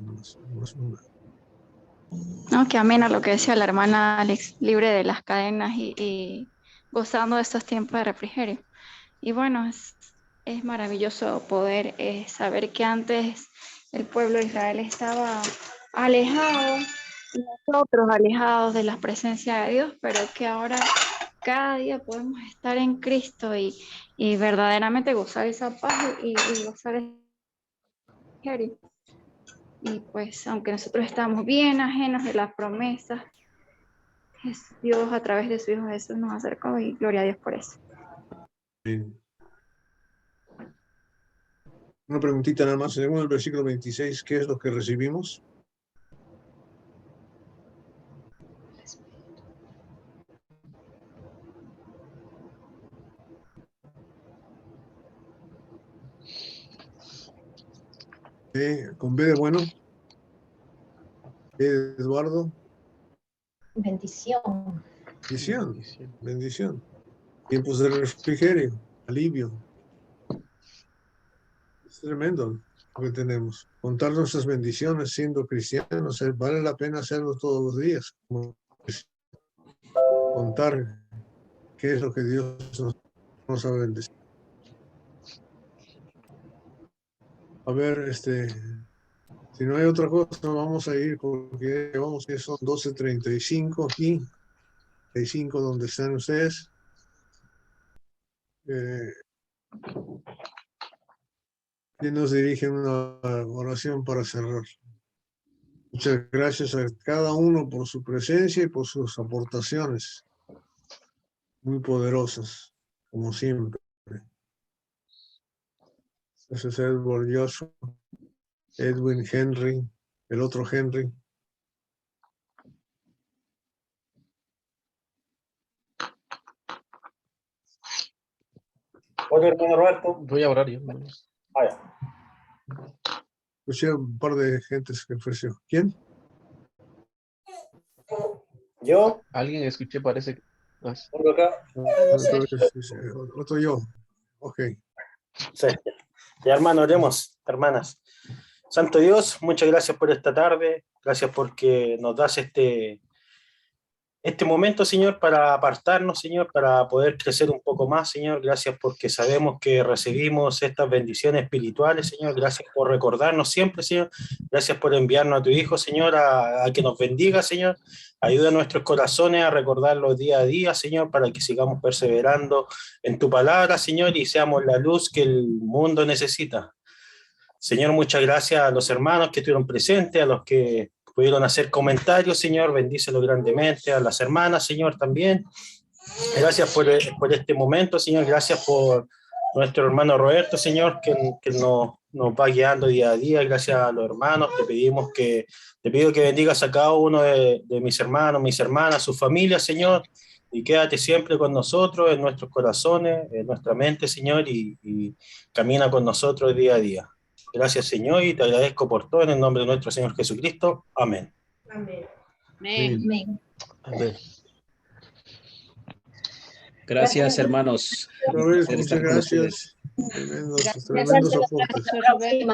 No, que amén a lo que decía la hermana Alex, libre de las cadenas y gozando de estos tiempos de refrigerio. Y bueno, es maravilloso poder saber que antes el pueblo de Israel estaba alejado, y nosotros alejados de la presencia de Dios, pero que ahora cada día podemos estar en Cristo y verdaderamente gozar esa paz y gozar ese refrigerio. Y pues aunque nosotros estamos bien ajenos de las promesas, Dios a través de su Hijo Jesús nos acercó, y gloria a Dios por eso. Bien. Una preguntita nada más, según el versículo 26, ¿qué es lo que recibimos? Con B de bueno. Eduardo. Bendición. Bendición. Tiempos de refrigerio, alivio. Es tremendo lo que tenemos. Contar nuestras bendiciones siendo cristianos, vale la pena hacerlo todos los días. Contar qué es lo que Dios nos ha bendecido. A ver, si no hay otra cosa, vamos a ir, porque vamos que son 12:35 aquí, 35 donde están ustedes. ¿Quién nos dirige una oración para cerrar? Muchas gracias a cada uno por su presencia y por sus aportaciones, muy poderosas, como siempre. Gracias a Edward, Joshua, Edwin, Henry, el otro Henry. Oye, hermano Roberto. Voy a orar yo. Vaya. Escuché un par de gentes que ofreció. ¿Quién? ¿Yo? Alguien escuché, parece que... ¿Pongo acá? Otro yo. Ok. Sí. Ya, hermano, oremos, hermanas. Santo Dios, muchas gracias por esta tarde. Gracias porque nos das este momento, Señor, para apartarnos, Señor, para poder crecer un poco más, Señor. Gracias porque sabemos que recibimos estas bendiciones espirituales, Señor. Gracias por recordarnos siempre, Señor. Gracias por enviarnos a tu Hijo, Señor, a que nos bendiga, Señor. Ayuda a nuestros corazones a recordarlo día a día, Señor, para que sigamos perseverando en tu palabra, Señor, y seamos la luz que el mundo necesita. Señor, muchas gracias a los hermanos que estuvieron presentes, a los que pudieron hacer comentarios, Señor, bendícelo grandemente, a las hermanas, Señor, también, Gracias por este momento, Señor. Gracias por nuestro hermano Roberto, Señor, que nos va guiando día a día. Gracias a los hermanos. Te pido que bendigas a cada uno de mis hermanos, mis hermanas, sus familias, Señor. Y quédate siempre con nosotros, en nuestros corazones, en nuestra mente, Señor, y camina con nosotros día a día. Gracias, Señor, y te agradezco por todo en el nombre de nuestro Señor Jesucristo. Amén. Amén. Amén. Gracias, hermanos. Roberto, Placer estar muchas con ustedes. gracias. Tremendos aportes. Profesor Roberto.